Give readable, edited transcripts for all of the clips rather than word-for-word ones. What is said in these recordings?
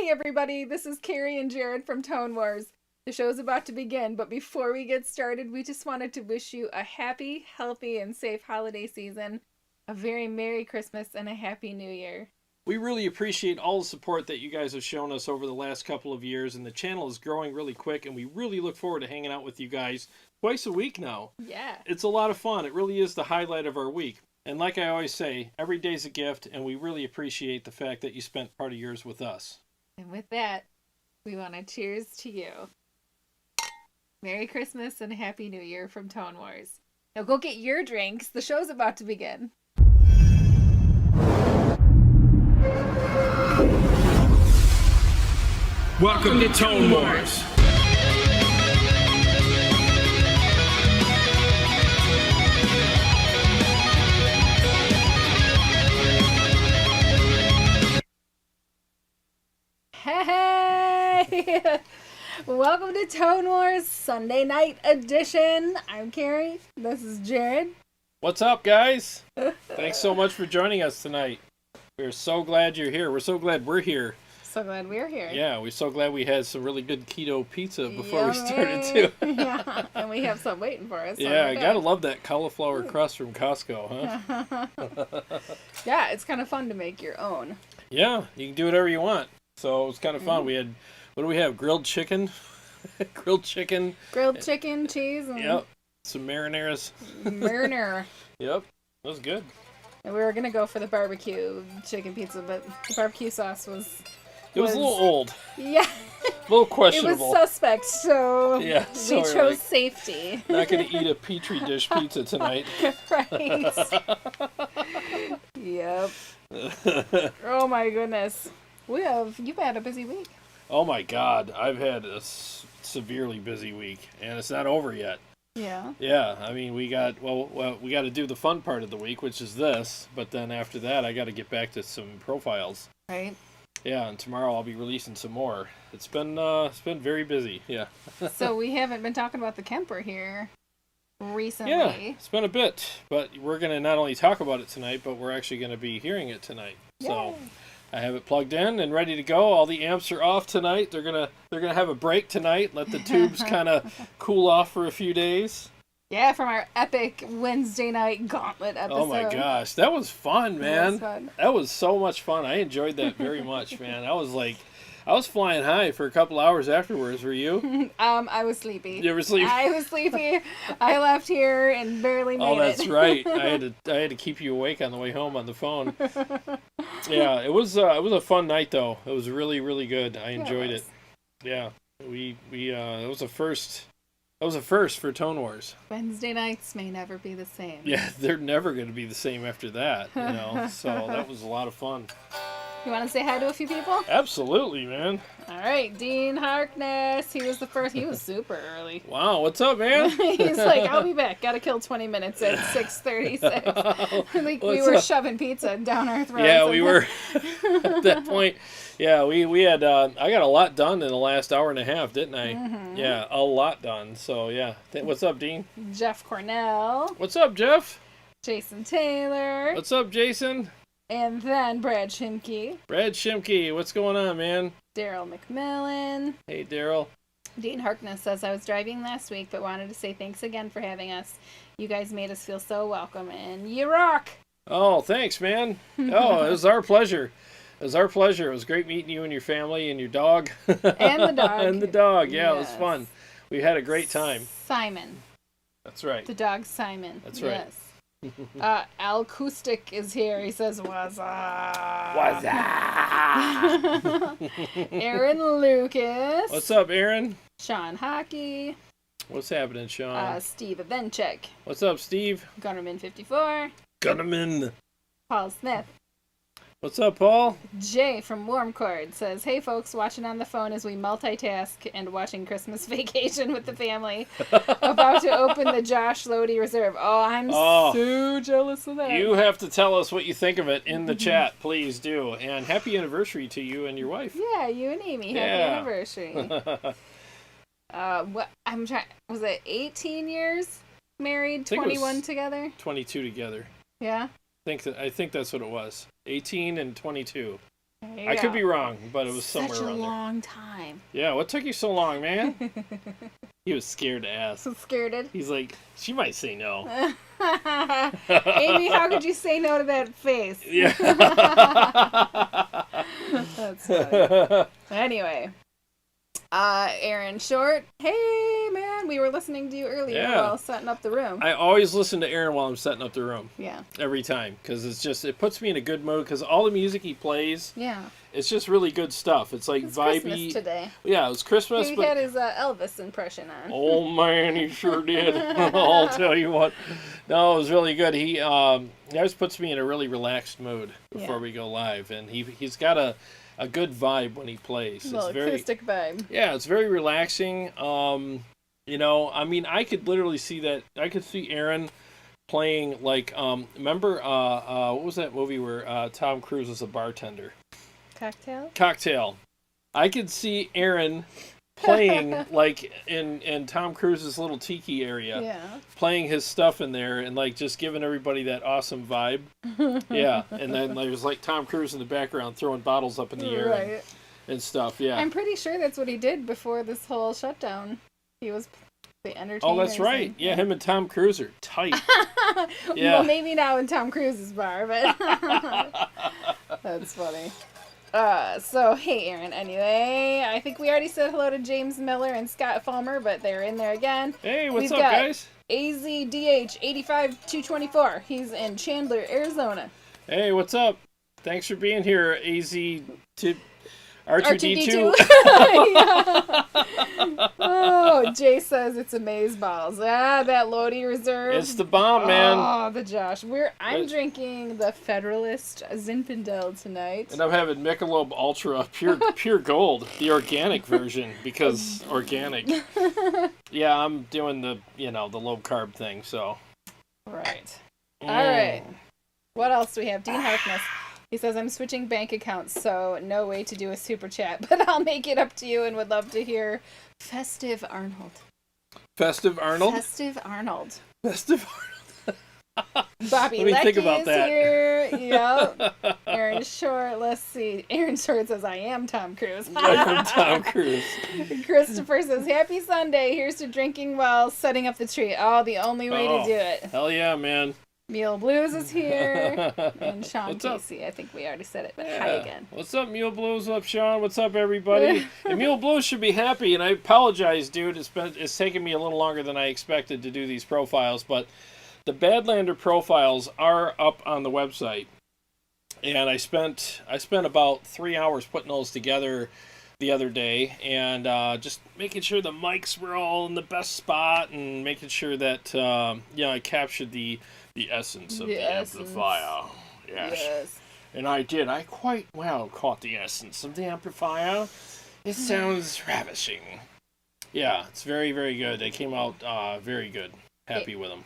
Hey everybody, this is Carrie and Jarrod from Tone Wars. The show's about to begin, but before we get started, we just wanted to wish you a happy, healthy, and safe holiday season, a very Merry Christmas, and a Happy New Year. We really appreciate all the support that you guys have shown us over the last couple of years, and the channel is growing really quick, and we really look forward to hanging out with you guys twice a week now. Yeah. It's a lot of fun. It really is the highlight of our week. And like I always say, every day's a gift, and we really appreciate the fact that you spent part of yours with us. And with that, we want to cheers to you. Merry Christmas and Happy New Year from Tone Wars. Now go get your drinks. The show's about to begin. Welcome to Tone Wars. Hey! Welcome to Tone Wars Sunday Night Edition. I'm Carrie. This is Jarrod. What's up, guys? Thanks so much for joining us tonight. We're so glad you're here. We're so glad we're here. So glad we're here. Yeah, we're so glad we had some really good keto pizza before we started, too. Yeah, and we have some waiting for us. Yeah, I gotta love that cauliflower crust from Costco, huh? Yeah, it's kind of fun to make your own. Yeah, you can do whatever you want. So it's kind of fun. We had, what do we have? Grilled chicken? Grilled chicken, cheese, and yep. Some marinaras. marinara. Yep, that was good. And we were gonna go for the barbecue chicken pizza, but the barbecue sauce was a little old. Yeah. A little questionable. It was suspect, so yeah, we chose safety. Not gonna eat a Petri dish pizza tonight. Right. Yep. Oh my goodness. You've had a busy week. Oh my God, I've had a severely busy week, and it's not over yet. Yeah. Yeah, I mean, we got to do the fun part of the week, which is this, but then after that, I got to get back to some profiles. Right. Yeah, and tomorrow I'll be releasing some more. It's been very busy. Yeah. So we haven't been talking about the Kemper here recently. Yeah, it's been a bit, but we're gonna not only talk about it tonight, but we're actually gonna be hearing it tonight. Yay. So I have it plugged in and ready to go. All the amps are off tonight. They're gonna have a break tonight. Let the tubes kind of cool off for a few days. Yeah, from our epic Wednesday night gauntlet episode. Oh my gosh, that was fun, man. Fun. That was so much fun. I enjoyed that very much, man. I was flying high for a couple hours afterwards. Were you? I was sleepy. You were sleepy? I was sleepy. I left here and barely made it. Oh, that's right. I had to keep you awake on the way home on the phone. Yeah, it was a fun night though. It was really, really good. I enjoyed it. Yeah, we it was a first. That was a first for Tone Wars. Wednesday nights may never be the same. Yeah, they're never going to be the same after that, you know. So that was a lot of fun. You want to say hi to a few people? Absolutely, man. All right, Dean Harkness. He was the first. He was super early. Wow, what's up, man? He's like, I'll be back. Got to kill 20 minutes at 6:36. Like we were shoving pizza down our throats. Yeah, we were at that point. Yeah, we had. I got a lot done in the last hour and a half, didn't I? Mm-hmm. Yeah, a lot done. So yeah, what's up, Dean? Jeff Cornell. What's up, Jeff? Jason Taylor. What's up, Jason? And then Brad Shimke. Brad Shimke, what's going on, man? Daryl McMillan. Hey, Daryl. Dean Harkness says, I was driving last week, but wanted to say thanks again for having us. You guys made us feel so welcome, and you rock! Oh, thanks, man. Oh, it was our pleasure. It was our pleasure. It was great meeting you and your family and your dog. And the dog. And the dog. Yeah, yes. It was fun. We had a great time. Simon. That's right. The dog Simon. That's right. Yes. Al Acoustic is here. He says, what's up? What's up? Aaron Lucas. What's up, Aaron? Sean Hockey. What's happening, Sean? Steve Avenchek. What's up, Steve? Gunnerman 54. Gunnerman. Paul Smith. What's up, Paul? Jay from Warmcord says, hey folks, watching on the phone as we multitask and watching Christmas Vacation with the family. About to open the Josh Lodi Reserve. Oh, I'm so jealous of that. You have to tell us what you think of it in the chat, please do. And happy anniversary to you and your wife. Yeah, you and Amy. Happy anniversary. Was it 18 years married, 21 together? 22 together. Yeah? I think that's what it was. 18 and 22. I could be wrong, but it was somewhere such a around there. long time. Yeah, what took you so long, man? He was scared to ask. So scared. He's like, she might say no. Amy, how could you say no to that face? Yeah. That's funny. Anyway, Aaron Short. Hey, man, we were listening to you earlier while setting up the room. I always listen to Aaron while I'm setting up the room. Yeah. Every time, because it puts me in a good mood. Because all the music he plays, it's just really good stuff. It's like vibey. Christmas today. Yeah, it was Christmas. He had his Elvis impression on. Oh man, he sure did. I'll tell you what. No, it was really good. He always puts me in a really relaxed mood before we go live, and he's got a good vibe when he plays. It's very acoustic vibe. Yeah, it's very relaxing. You know, I mean, I could literally see that. I could see Aaron playing like remember what was that movie where Tom Cruise was a bartender? Cocktail. I could see Aaron playing like in Tom Cruise's little tiki area, playing his stuff in there and like just giving everybody that awesome vibe. Yeah, and then there's like Tom Cruise in the background throwing bottles up in the air and stuff. Yeah, I'm pretty sure that's what he did before this whole shutdown. He was the entertainer. Oh, that's right. Yeah, him and Tom Cruise are tight. Yeah, well, maybe now in Tom Cruise's bar, but that's funny. So, hey, Aaron, anyway, I think we already said hello to James Miller and Scott Fulmer, but they're in there again. Hey, what's up, guys? AZDH 85224. He's in Chandler, Arizona. Hey, what's up? Thanks for being here, R2D2. Oh, Jay says it's amazeballs. That Lodi Reserve. It's the bomb, man. Oh, the Josh. I'm drinking the Federalist Zinfandel tonight. And I'm having Michelob Ultra pure gold, the organic version, because organic. Yeah, I'm doing the low carb thing, so. Right. All right. What else do we have? Dean Harkness. He says, I'm switching bank accounts, so no way to do a super chat, but I'll make it up to you and would love to hear Festive Arnold. Festive Arnold? Festive Arnold. Festive Arnold. Bobby Leckie is here. Yep. Aaron Short. Let's see. Aaron Short says, I am Tom Cruise. I am Tom Cruise. Christopher says, Happy Sunday. Here's to drinking while setting up the tree. Oh, the only way to do it. Hell yeah, man. Mule Blues is here, and Sean Casey. I think we already said it, but hi again. What's up, Mule Blues? What's up, Sean? What's up, everybody? And Mule Blues should be happy, and I apologize, dude. It's taken me a little longer than I expected to do these profiles, but the Badlander Profiles are up on the website, and I spent about 3 hours putting those together the other day, and just making sure the mics were all in the best spot, and making sure that I captured the essence of the amplifier. Yes. And I did. I quite well caught the essence of the amplifier. It sounds ravishing. Yeah, it's very, very good. They came out very good. Happy with them.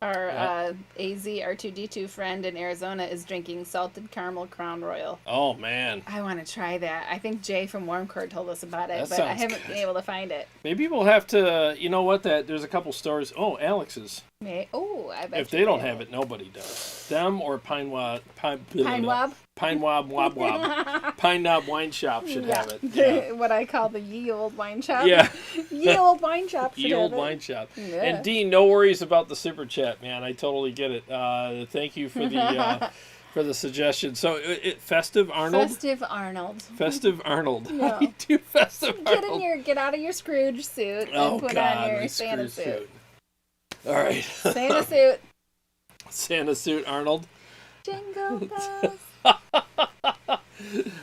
Our AZ R2D2 friend in Arizona is drinking salted caramel Crown Royal. Oh, man. I want to try that. I think Jay from Warmcore told us about it, but I haven't been able to find it. Maybe we'll have to, you know what, there's a couple stores. Oh, Alex's. I bet if they don't have it, nobody does. Them or Pine Knob Wine Shop should have it. Yeah. What I call the ye old wine shop. Yeah. Ye old wine shop should Ye old have it. wine shop. Yeah. And Dean, no worries about the super chat, man. I totally get it. Thank you for the for the suggestion. So, Festive Arnold? Festive Arnold. Festive Arnold. Yeah. How do you do Festive Arnold? Get out of your Scrooge suit and put on your Santa suit. All right. Santa suit. Santa suit, Arnold. Jingle bells.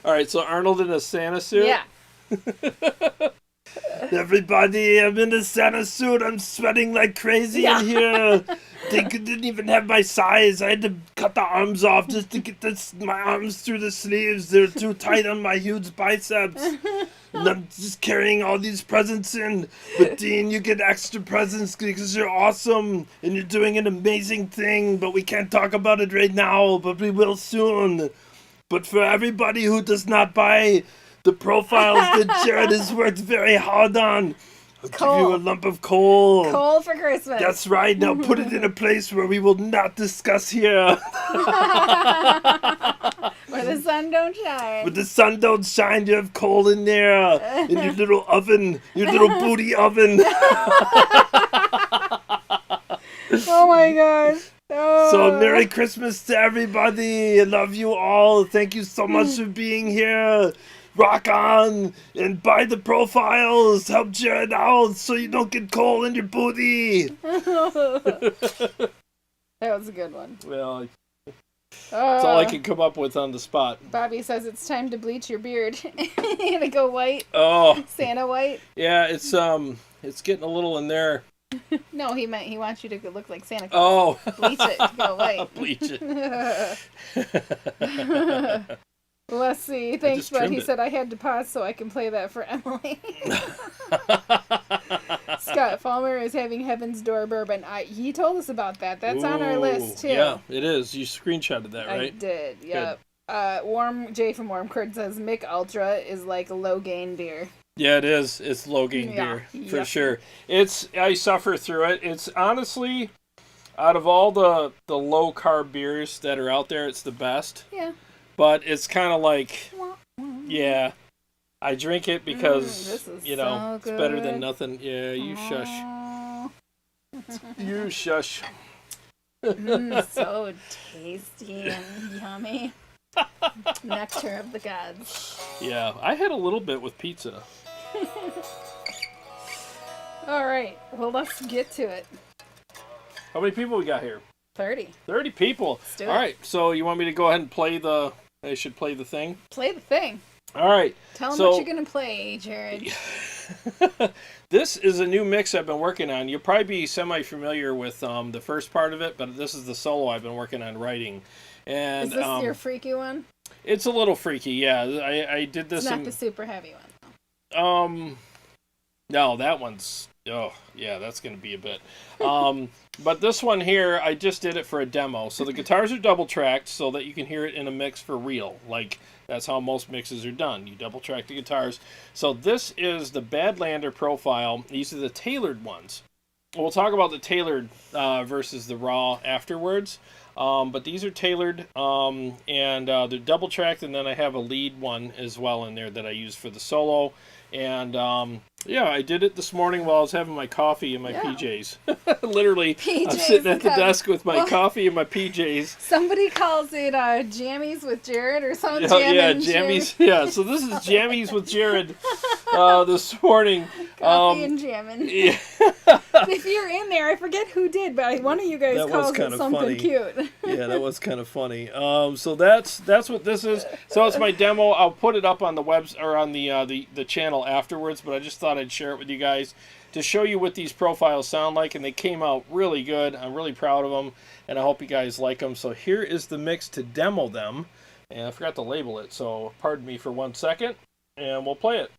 All right, so Arnold in a Santa suit? Yeah. Everybody, I'm in a Santa suit. I'm sweating like crazy in here. They didn't even have my size. I had to cut the arms off just to get my arms through the sleeves. They're too tight on my huge biceps. And I'm just carrying all these presents in. But Dean, you get extra presents because you're awesome. And you're doing an amazing thing. But we can't talk about it right now. But we will soon. But for everybody who does not buy the profiles that Jarrod has worked very hard on, I'll give you a lump of coal. Coal for Christmas. That's right. Now put it in a place where we will not discuss here. Or Where the sun don't shine. But the sun don't shine, you have coal in there. In your little oven. Your little booty oven. Oh my gosh. Oh. So Merry Christmas to everybody. I love you all. Thank you so much for being here. Rock on and buy the profiles. Help Jarrod out so you don't get coal in your booty. That was a good one. Well, that's all I can come up with on the spot. Bobby says it's time to bleach your beard. You gonna go white? Oh, Santa white? yeah, it's getting a little in there. No, he meant he wants you to look like Santa Claus. Oh, Bleach it, go white. Bleach it. Let's see. Thanks, bud. He it. said I had to pause so I can play that for Emily. Scott Falmer is having Heaven's Door bourbon. He told us about that. That's on our list too. Yeah, it is. You screenshotted that, right? I did. Yep. Warm Jay from Warm Curd says Mick Ultra is like a low gain beer. Yeah, it is. It's low gain beer for sure. I suffer through it. It's honestly, out of all the low carb beers that are out there, it's the best. Yeah. But it's kind of like, yeah, I drink it because it's better than nothing. Yeah, you shush. You shush. So tasty and yummy. Nectar of the gods. Yeah, I had a little bit with pizza. All right, well, let's get to it. How many people we got here? 30. 30 people. Let's do it. All right, so you want me to go ahead and play the... I should play the thing? Play the thing. All right. Tell them what you're going to play, Jarrod. This is a new mix I've been working on. You'll probably be semi-familiar with the first part of it, but this is the solo I've been working on writing. And, is this your freaky one? It's a little freaky, yeah. I did this. It's not the super heavy one. No, that one's... Oh, yeah, that's going to be a bit. But this one here, I just did it for a demo. So the guitars are double-tracked so that you can hear it in a mix for real. Like, that's how most mixes are done. You double-track the guitars. So this is the Badlander Profile. These are the tailored ones. We'll talk about the tailored versus the raw afterwards. But these are tailored, and they're double-tracked, and then I have a lead one as well in there that I use for the solo. And, yeah, I did it this morning while I was having my coffee in my PJs. Literally, PJs, I'm sitting at the desk with my coffee and my PJs. Somebody calls it jammies with Jarrod or something. Yeah, jammies. Yeah, so this is jammies with Jarrod this morning. Coffee and jamming. Yeah. If you're in there, I forget who did, but one of you guys calls it something funny. Cute. Yeah, that was kind of funny. So that's what this is. So it's my demo. I'll put it up on the webs or on the channel afterwards, but I just thought I'd share it with you guys to show you what these profiles sound like, and they came out really good. I'm really proud of them, and I hope you guys like them. So here is the mix to demo them, and I forgot to label it, so pardon me for 1 second, and we'll play it.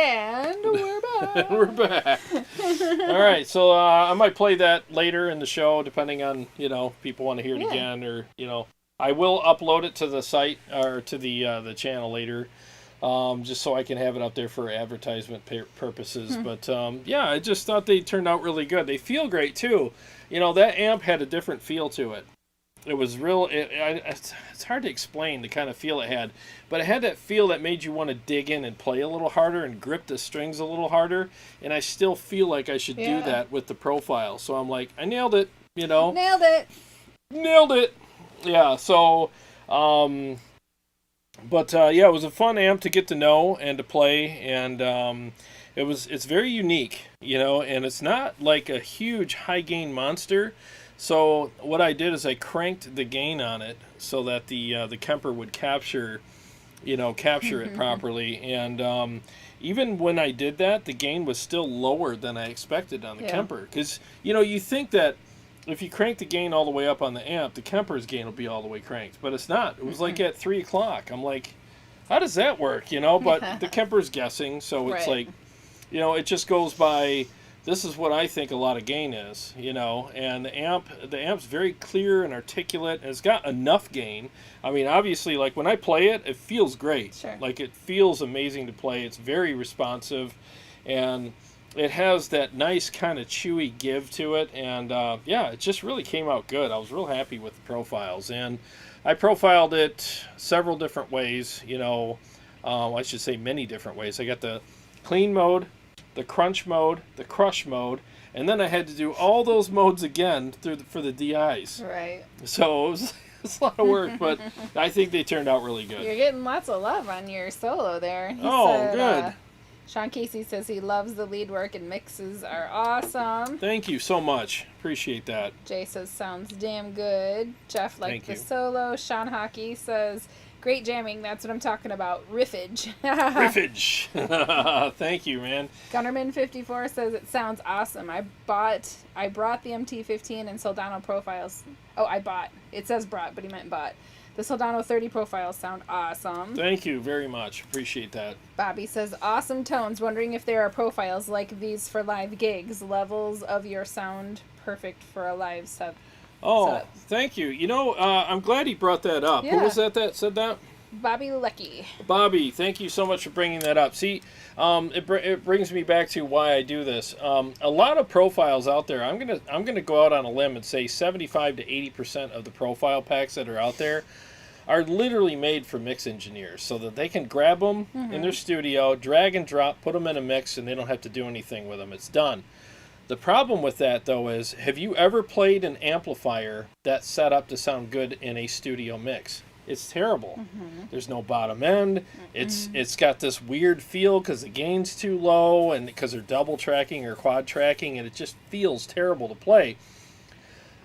And we're back. We're back. All right, so I might play that later in the show, depending on, if people want to hear it again, or, I will upload it to the site, or to the channel later, just so I can have it up there for advertisement purposes. But, I just thought they turned out really good. They feel great, too. That amp had a different feel to it. It was real. It's hard to explain the kind of feel it had, but it had that feel that made you want to dig in and play a little harder and grip the strings a little harder. And I still feel like I should do that with the profile. So I'm like, I nailed it. Nailed it. Yeah. So, it was a fun amp to get to know and to play, and it's very unique, and it's not like a huge high gain monster. So what I did is I cranked the gain on it so that the Kemper would capture it properly. And even when I did that, the gain was still lower than I expected on the Kemper. Because, you think that if you crank the gain all the way up on the amp, the Kemper's gain will be all the way cranked. But it's not. It was like at 3 o'clock. I'm like, how does that work? But the Kemper's guessing. So it's like, it just goes by... This is what I think a lot of gain is, and the amp's very clear and articulate, and it's got enough gain. I mean, obviously, like when I play it, it feels great. Sure. Like it feels amazing to play. It's very responsive, and it has that nice kind of chewy give to it, and it just really came out good. I was real happy with the profiles, and I profiled it several different ways, I should say many different ways. I got the clean mode, the crunch mode, the crush mode, and then I had to do all those modes again for the DIs. Right. So it's a lot of work, but I think they turned out really good. You're getting lots of love on your solo there. He said, good. Sean Casey says he loves the lead work and mixes are awesome. Thank you so much. Appreciate that. Jay says sounds damn good. Jeff liked the solo. Sean Hockey says... Great jamming, that's what I'm talking about. Riffage. Riffage. Thank you, man. Gunnerman54 says it sounds awesome. I brought the MT15 and Soldano profiles. Oh, I bought. It says brought, but he meant bought. The Soldano 30 profiles sound awesome. Thank you very much. Appreciate that. Bobby says awesome tones. Wondering if there are profiles like these for live gigs. Levels of your sound perfect for a live set. Oh, thank you. I'm glad he brought that up. Yeah. Who was that said that? Bobby Lecky. Bobby, thank you so much for bringing that up. See, it brings me back to why I do this. A lot of profiles out there, I'm gonna go out on a limb and say 75 to 80% of the profile packs that are out there are literally made for mix engineers so that they can grab them in their studio, drag and drop, put them in a mix, and they don't have to do anything with them. It's done. The problem with that, though, is have you ever played an amplifier that's set up to sound good in a studio mix? It's terrible. There's no bottom end. It's got this weird feel because the gain's too low and because they're double tracking or quad tracking, and it just feels terrible to play.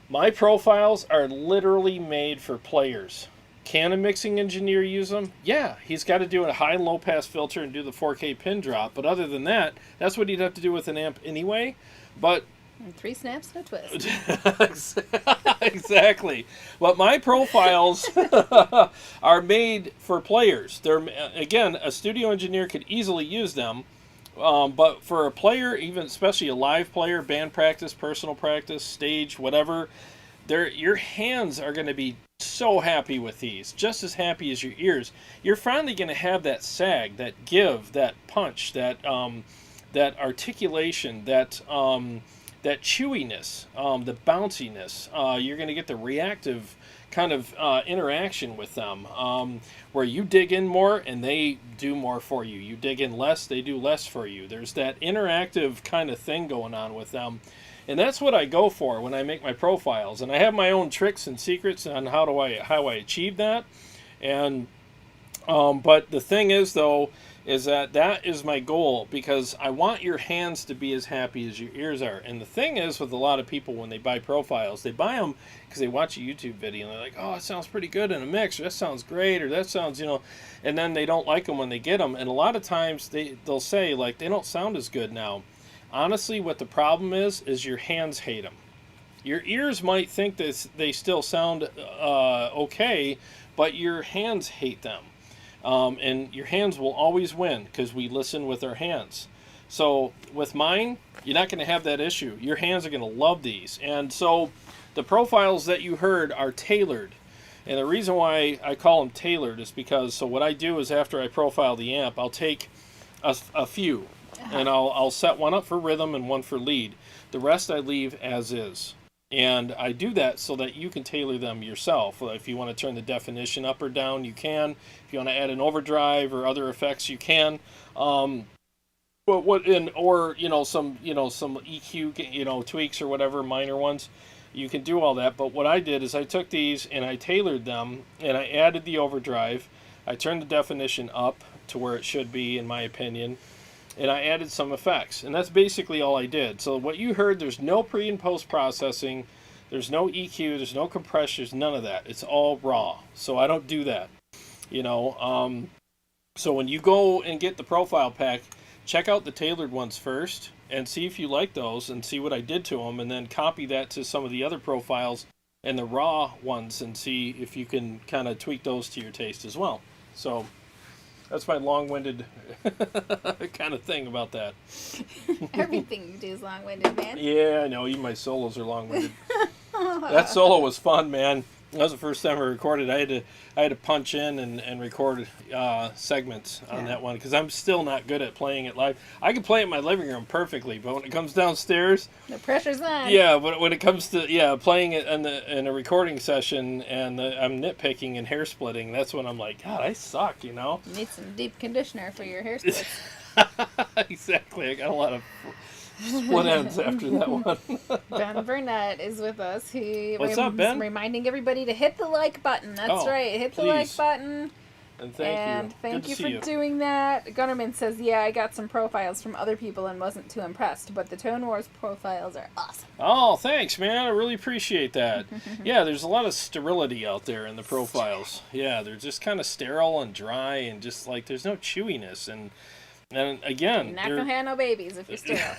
My profiles are literally made for players. Can a mixing engineer use them? Yeah, he's got to do a high and low pass filter and do the 4K pin drop, but other than that, that's what he'd have to do with an amp anyway. But and 3 snaps and a twist. Exactly. But my profiles are made for players. They're, again, a studio engineer could easily use them. But for a player, even especially a live player, band practice, personal practice, stage, whatever, your hands are going to be so happy with these, just as happy as your ears. You're finally going to have that sag, that give, that punch, that articulation, that chewiness, the bounciness. You're going to get the reactive kind of interaction with them, where you dig in more and they do more for you. You dig in less, they do less for you. There's that interactive kind of thing going on with them. And that's what I go for when I make my profiles. And I have my own tricks and secrets on how I achieve that. And but the thing is, though, is that is my goal, because I want your hands to be as happy as your ears are. And the thing is with a lot of people, when they buy profiles, they buy them because they watch a YouTube video and they're like, oh, it sounds pretty good in a mix, or that sounds great, or that sounds, and then they don't like them when they get them. And a lot of times they'll say, like, they don't sound as good now. Honestly, what the problem is your hands hate them. Your ears might think that they still sound okay, but your hands hate them. And your hands will always win because we listen with our hands. So with mine, you're not going to have that issue. Your hands are going to love these. And so the profiles that you heard are tailored. And the reason why I call them tailored is because, so what I do is after I profile the amp, I'll take a few. And I'll set one up for rhythm and one for lead. The rest I leave as is. And I do that so that you can tailor them yourself. If you want to turn the definition up or down, you can. If you want to add an overdrive or other effects, you can. But some EQ tweaks or whatever, minor ones, you can do all that. But what I did is I took these and I tailored them and I added the overdrive. I turned the definition up to where it should be, in my opinion. And I added some effects. And that's basically all I did. So what you heard, there's no pre and post processing. There's no EQ. There's no compression. There's none of that. It's all raw. So I don't do that. So when you go and get the profile pack, check out the tailored ones first and see if you like those and see what I did to them. And then copy that to some of the other profiles and the raw ones and see if you can kind of tweak those to your taste as well. So that's my long-winded kind of thing about that. Everything you do is long-winded, man. Yeah, I know. Even my solos are long-winded. That solo was fun, man. That was the first time I recorded. I had to punch in and record segments on that one because I'm still not good at playing it live. I can play it in my living room perfectly, but when it comes downstairs, the pressure's on. Yeah, but when it comes to playing it in a recording session and I'm nitpicking and hair splitting, that's when I'm like, God, I suck, You need some deep conditioner for your hair splits. Exactly. I got a lot of split ends after that one. Ben Burnett is with us. What's up, Ben? Reminding everybody to hit the like button. That's right. Hit the like button. And thank you for doing that. Gunnerman says, yeah, I got some profiles from other people and wasn't too impressed, but the Tone Wars profiles are awesome. Oh, thanks, man. I really appreciate that. Yeah, there's a lot of sterility out there in the profiles. Yeah, they're just kind of sterile and dry and just like there's no chewiness. And again, you're not going to have no babies if you're sterile.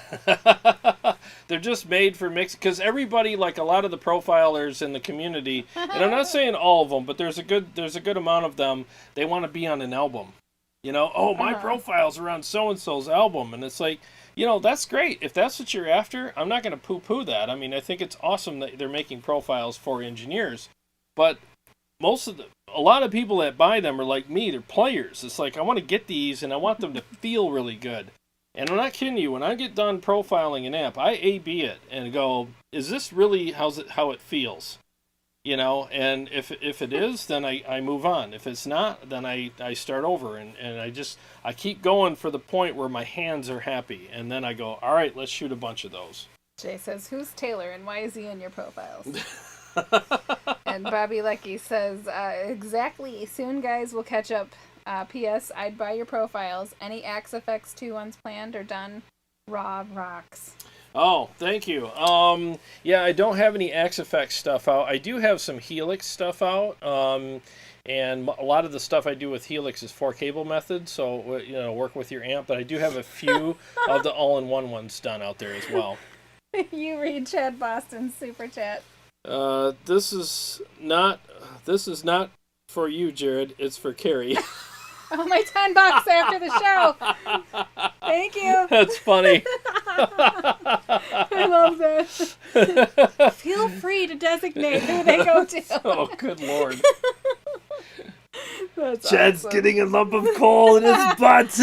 They're just made for mix because everybody, like a lot of the profilers in the community, and I'm not saying all of them, but there's a good amount of them. They want to be on an album, my profiles are on so and so's album, and it's like, that's great if that's what you're after. I'm not going to poo-poo that. I mean, I think it's awesome that they're making profiles for engineers, but a lot of people that buy them are like me. They're players. It's like I want to get these and I want them to feel really good. And I'm not kidding you. When I get done profiling an amp, I A/B it and go, is this really how it feels? And if it is, then I move on. If it's not, then I start over and I keep going for the point where my hands are happy. And then I go, all right, let's shoot a bunch of those. Jay says, who's Taylor and why is he in your profiles? And Bobby Lucky says, exactly. Soon, guys, we'll catch up. P.S. I'd buy your profiles. Any Axe FX 2 ones planned or done? Raw rocks. Oh, thank you. Yeah, I don't have any Axe FX stuff out. I do have some HELIX stuff out. And a lot of the stuff I do with HELIX is 4-cable method, so work with your amp. But I do have a few of the all-in-one ones done out there as well. You read Chad Boston's super chat. This is not for you, Jarrod. It's for Carrie. Oh, my $10 after the show. Thank you. That's funny. I love that. Feel free to designate who they go to. Oh, good Lord. That's Chad's awesome. getting a lump of coal in his butt.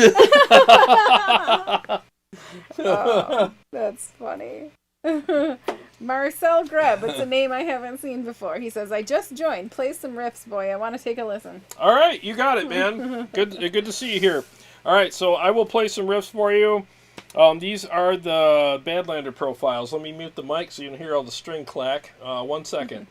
Oh, that's funny. Marcel Greb, it's a name I haven't seen before. He says, I just joined. Play some riffs, boy. I want to take a listen. All right, you got it, man. Good to see you here. All right, so I will play some riffs for you. These are the Badlander Profiles. Let me mute the mic so you can hear all the string clack. 1 second.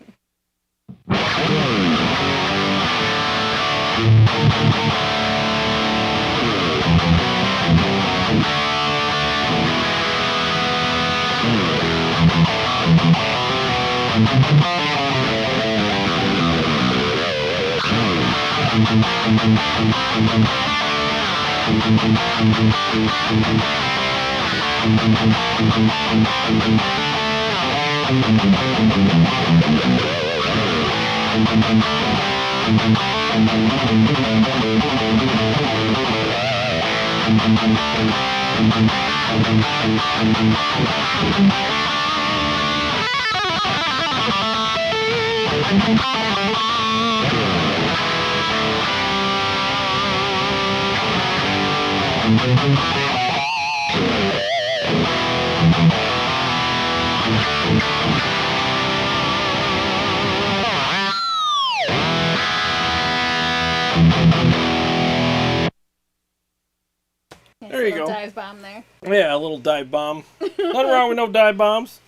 There you go. Dive bomb there. Yeah, a little dive bomb. Nothing wrong with no dive bombs.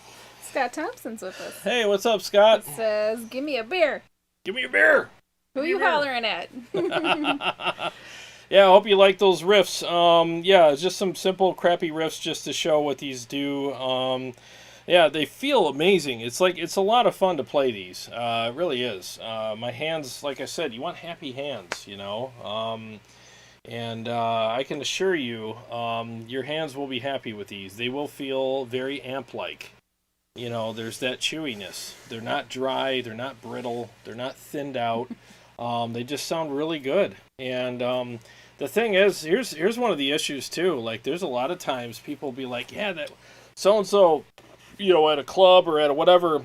Scott Thompson's with us. Hey, what's up, Scott? It says, give me a beer. Give me a beer. Who are you hollering at? Yeah, I hope you like those riffs. Yeah, it's just some simple, crappy riffs just to show what these do. Yeah, they feel amazing. It's a lot of fun to play these. It really is. My hands, like I said, you want happy hands, you know. And I can assure you, your hands will be happy with these. They will feel very amp-like. You know, there's that chewiness. They're not dry. They're not brittle. They're not thinned out. They just sound really good. And the thing is, here's one of the issues too. Like, there's a lot of times people be like, yeah, that so-and-so, you know, at a club or at a whatever,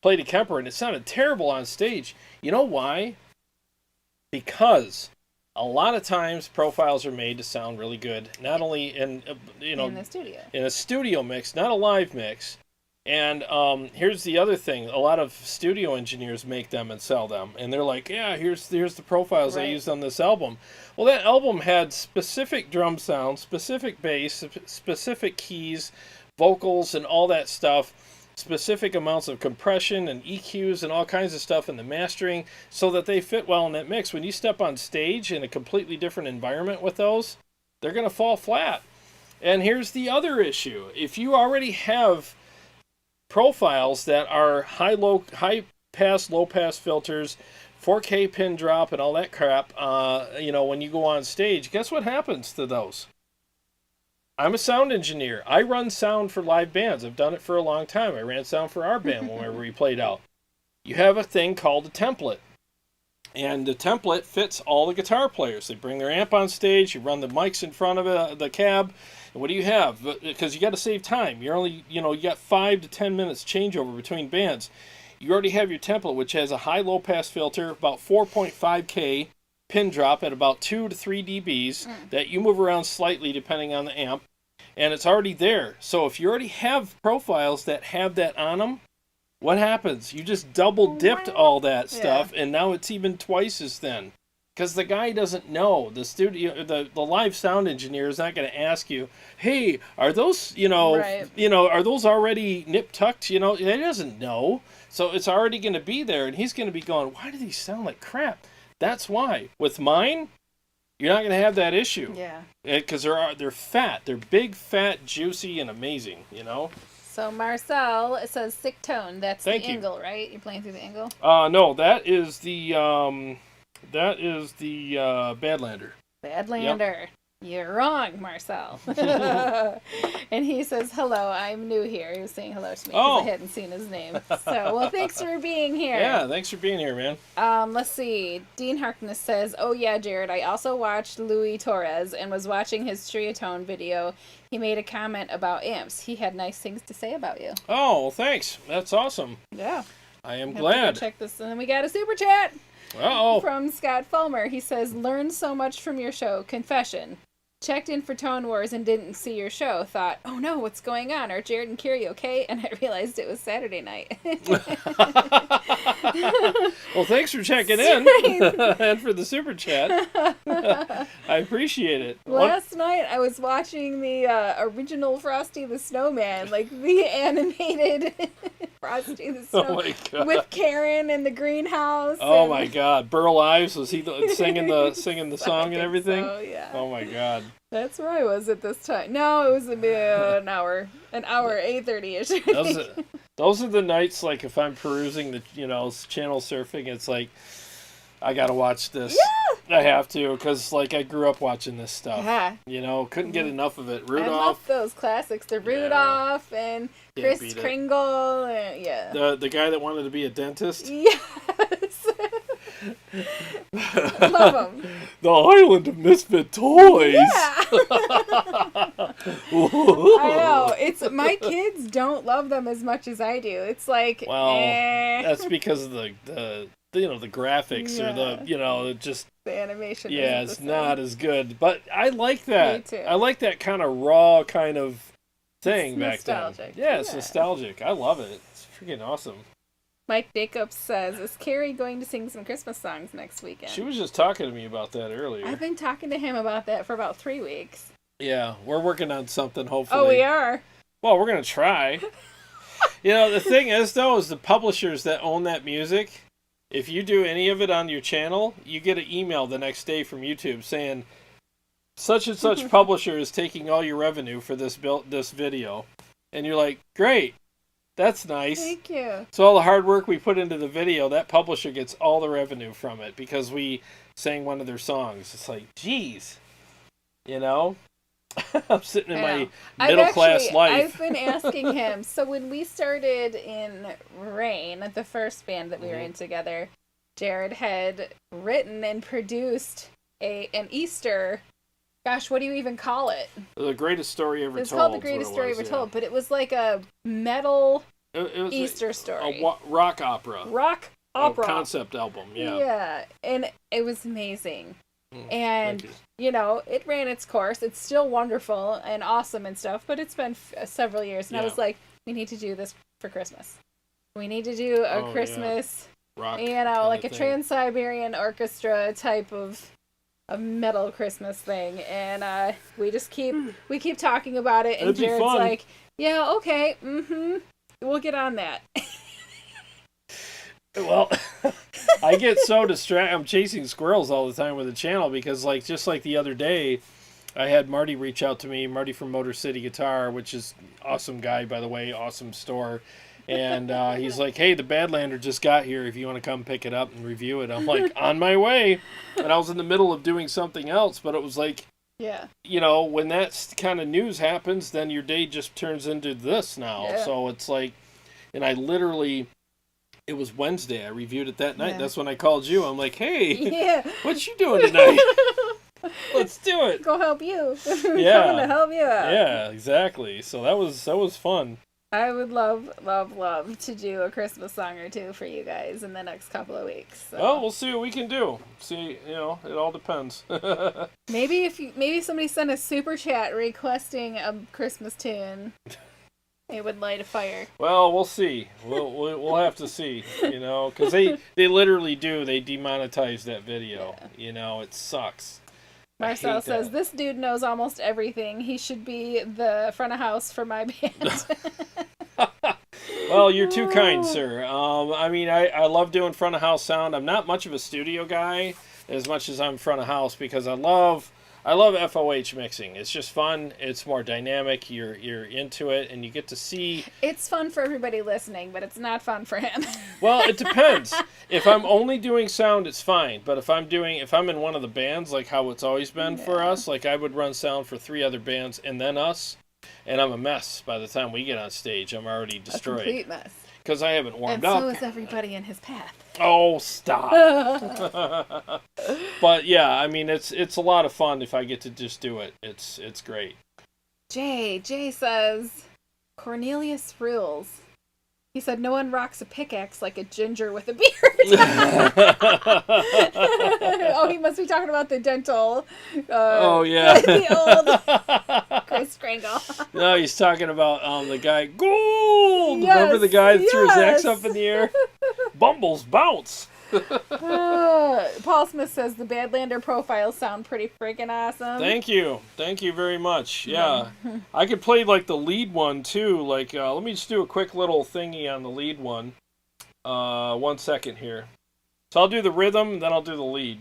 played a Kemper and it sounded terrible on stage. You know why? Because a lot of times profiles are made to sound really good, not only in the studio, in a studio mix, not a live mix. And here's the other thing: a lot of studio engineers make them and sell them, and they're like, "Yeah, here's the profiles I used on this album." Well, that album had specific drum sound, specific bass, specific keys, vocals, and all that stuff. Specific amounts of compression and EQs and all kinds of stuff in the mastering so that they fit well in that mix. When you step on stage in a completely different environment with those, they're going to fall flat. And here's the other issue. If you already have profiles that are high pass, low pass filters, 4K pin drop and all that crap, when you go on stage, guess what happens to those? I'm a sound engineer. I run sound for live bands. I've done it for a long time. I ran sound for our band whenever we played out. You have a thing called a template. And the template fits all the guitar players. They bring their amp on stage. You run the mics in front of the cab. And what do you have? Because you got to save time. You're only, you got 5 to 10 minutes changeover between bands. You already have your template, which has a high low pass filter, about 4.5K. Pin drop at about 2 to 3 dBs that you move around slightly depending on the amp, and it's already there. So if you already have profiles that have that on them, what happens? You just double dipped all that stuff, and now it's even twice as thin. Because the guy doesn't know. The live sound engineer is not going to ask you, hey, are those, are those already nip tucked? He doesn't know. So it's already going to be there, and he's going to be going, why do these sound like crap? That's why. With mine, you're not going to have that issue. Yeah. Because they're fat. They're big, fat, juicy, and amazing, So Marcel, it says sick tone. That's Thank the you. Engl, right? You're playing through the Engl? No, that is the Badlander. Badlander. Yep. You're wrong, Marcel. And he says, hello, I'm new here. He was saying hello to me because I hadn't seen his name. So, well, thanks for being here. Yeah, thanks for being here, man. Let's see. Dean Harkness says, oh, yeah, Jarrod, I also watched Louis Torres and was watching his Triatone video. He made a comment about amps. He had nice things to say about you. Oh, well, thanks. That's awesome. Yeah. I am glad. Check this. And then we got a super chat. Uh-oh. From Scott Fulmer. He says, learned so much from your show. Confession. Checked in for Tone Wars and didn't see your show. Thought, oh no, what's going on? Are Jarrod and Kiri okay? And I realized it was Saturday night. Well, thanks for checking in and for the super chat. I appreciate it. Last night I was watching the original Frosty the Snowman, like the animated Frosty the Snowman. Oh my God. With Karen in the greenhouse. Oh my God. Burl Ives, was he singing the song and everything? So, yeah. Oh my God. That's where I was at this time. No, it was about an hour, 8:30ish. Those are the nights, like, if I'm perusing the, channel surfing, it's like, I gotta watch this. Yeah! I have to, because, like, I grew up watching this stuff. Yeah. Couldn't get enough of it. Rudolph. I love those classics. The Rudolph and Kris Kringle. And, The guy that wanted to be a dentist? Yes. Love them. The island of misfit toys. Yeah. I know. It's my kids don't love them as much as I do. It's like, well, that's because of the the graphics or just the animation. Yeah, it's not as good. But I like that. Me too. I like that kind of raw kind of thing it's back nostalgic. then. Yeah, it's nostalgic. I love it. It's freaking awesome. Mike Jacobs says, is Carrie going to sing some Christmas songs next weekend? She was just talking to me about that earlier. I've been talking to him about that for about 3 weeks. Yeah, we're working on something, hopefully. Oh, we are? Well, we're going to try. The thing is, though, is the publishers that own that music, if you do any of it on your channel, you get an email the next day from YouTube saying, such and such publisher is taking all your revenue for this video. And you're like, great. That's nice. Thank you. So all the hard work we put into the video, that publisher gets all the revenue from it because we sang one of their songs. It's like, geez. I'm sitting in my middle-class life. I've been asking him. So when we started in Rain, the first band that we were in together, Jarrod had written and produced an Easter... Gosh, what do you even call it? The Greatest Story Ever Told. It's called The Greatest Story Ever Told, but it was like a metal it was Easter story. A rock opera. Rock opera. A concept album, yeah. Yeah, and it was amazing. And, it ran its course. It's still wonderful and awesome and stuff, but it's been several years. And I was like, we need to do this for Christmas. We need to do a Christmas, rock like a Trans-Siberian Orchestra type of a metal Christmas thing, and we keep talking about it, and It'd be Jared's fun. like, yeah, okay, we'll get on that. Well, I get so distracted. I'm chasing squirrels all the time with the channel because, just like the other day, I had Marty reach out to me, Marty from Motor City Guitar, which is awesome guy, by the way, awesome store. And he's like, hey, the Badlander just got here if you want to come pick it up and review it. I'm like, on my way. And I was in the middle of doing something else, but it was like, when that kind of news happens, then your day just turns into this now. Yeah. So it's like, and I literally, it was Wednesday. I reviewed it that night. Yeah. That's when I called you. I'm like, hey, what you doing tonight? Let's do it. Go help you. Yeah. Coming to help you out. Yeah, exactly. So that was fun. I would love to do a Christmas song or two for you guys in the next couple of weeks. So. Well, we'll see what we can do. See, it all depends. Maybe somebody sent a super chat requesting a Christmas tune. It would light a fire. Well, we'll see. We'll have to see. Because they literally do. They demonetize that video. Yeah. It sucks. Marcel says, this dude knows almost everything. He should be the front of house for my band. Well, you're too kind, sir. I love doing front of house sound. I'm not much of a studio guy as much as I'm front of house because I love FOH mixing. It's just fun. It's more dynamic. You're into it, and you get to see. It's fun for everybody listening, but it's not fun for him. Well, it depends. If I'm only doing sound, it's fine. But if I'm in one of the bands, like how it's always been for us, like I would run sound for 3 other bands and then us, and I'm a mess by the time we get on stage. I'm already destroyed. A complete mess. Because I haven't warmed up. And so is everybody in his path. Oh, stop. But yeah, it's a lot of fun if I get to just do it. It's great. Jay says, Cornelius rules. He said, no one rocks a pickaxe like a ginger with a beard. Oh, he must be talking about the dental. Oh, yeah. The old Chris Kringle. No, he's talking about the guy, Gold! Yes, remember the guy that threw his axe up in the air? Bumbles bounce. Paul Smith says the Badlander Profiles sound pretty freaking awesome. Thank you very much. Yeah, I could play like the lead one too. Like, let me just do a quick little thingy on the lead one. 1 second here. So I'll do the rhythm, then I'll do the lead.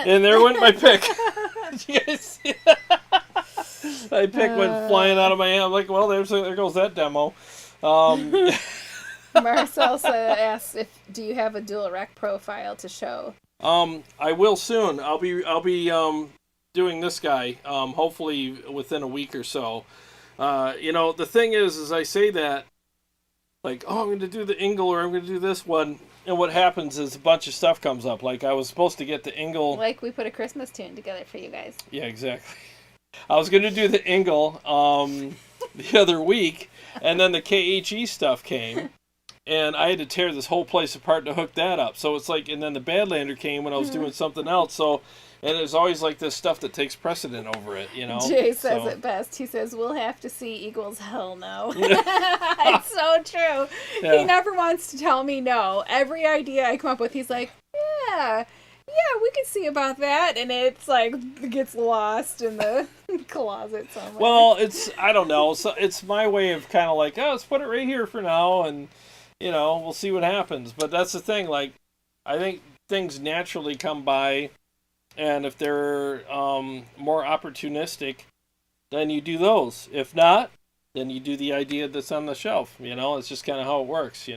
And there went my pick. Did you guys see that? My pick went flying out of my hand. I'm like, well, there goes that demo. Marcel asks do you have a dual rec profile to show? I will soon. I'll be doing this guy. Hopefully within a week or so. The thing is I say that, like, oh, I'm going to do the Engl or I'm going to do this one. And what happens is a bunch of stuff comes up. Like, I was supposed to get the Engl. Like, we put a Christmas tune together for you guys. Yeah, exactly. I was going to do the Engl the other week, and then the KHE stuff came, and I had to tear this whole place apart to hook that up. So it's like, and then the Badlander came when I was doing something else. So, and it's always like this stuff that takes precedent over it, you know? Jay says it best. He says, we'll have to see equals hell no. It's so true. Yeah. He never wants to tell me no. Every idea I come up with, he's like, yeah, we could see about that. And it's like, gets lost in the closet somewhere. Well, I don't know. So it's my way of kind of like, oh, let's put it right here for now. And, we'll see what happens. But that's the thing. Like, I think things naturally come by. And if they're more opportunistic, then you do those. If not, then you do the idea that's on the shelf. It's just kind of how it works,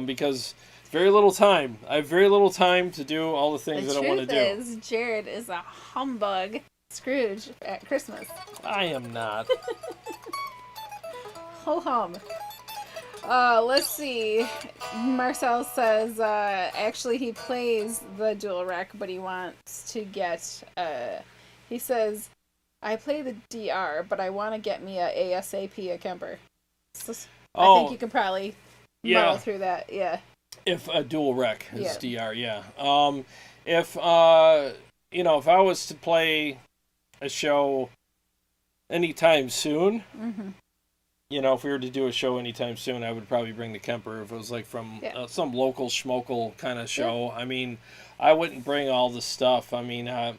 because very little time. I have very little time to do all the things that I want to do. The truth is, Jarrod is a humbug Scrooge at Christmas. I am not. Ho hum. Let's see. Marcel says, actually he plays the dual rec, but he wants to get, he says, I play the DR, but I want to get me a ASAP a Kemper. So, I think you can probably muddle through that, yeah. If a dual rec is DR, yeah. If I was to play a show anytime soon, if we were to do a show anytime soon, I would probably bring the Kemper if it was like from some local schmokel kind of show. Yeah. I mean, I wouldn't bring all the stuff. I mean, I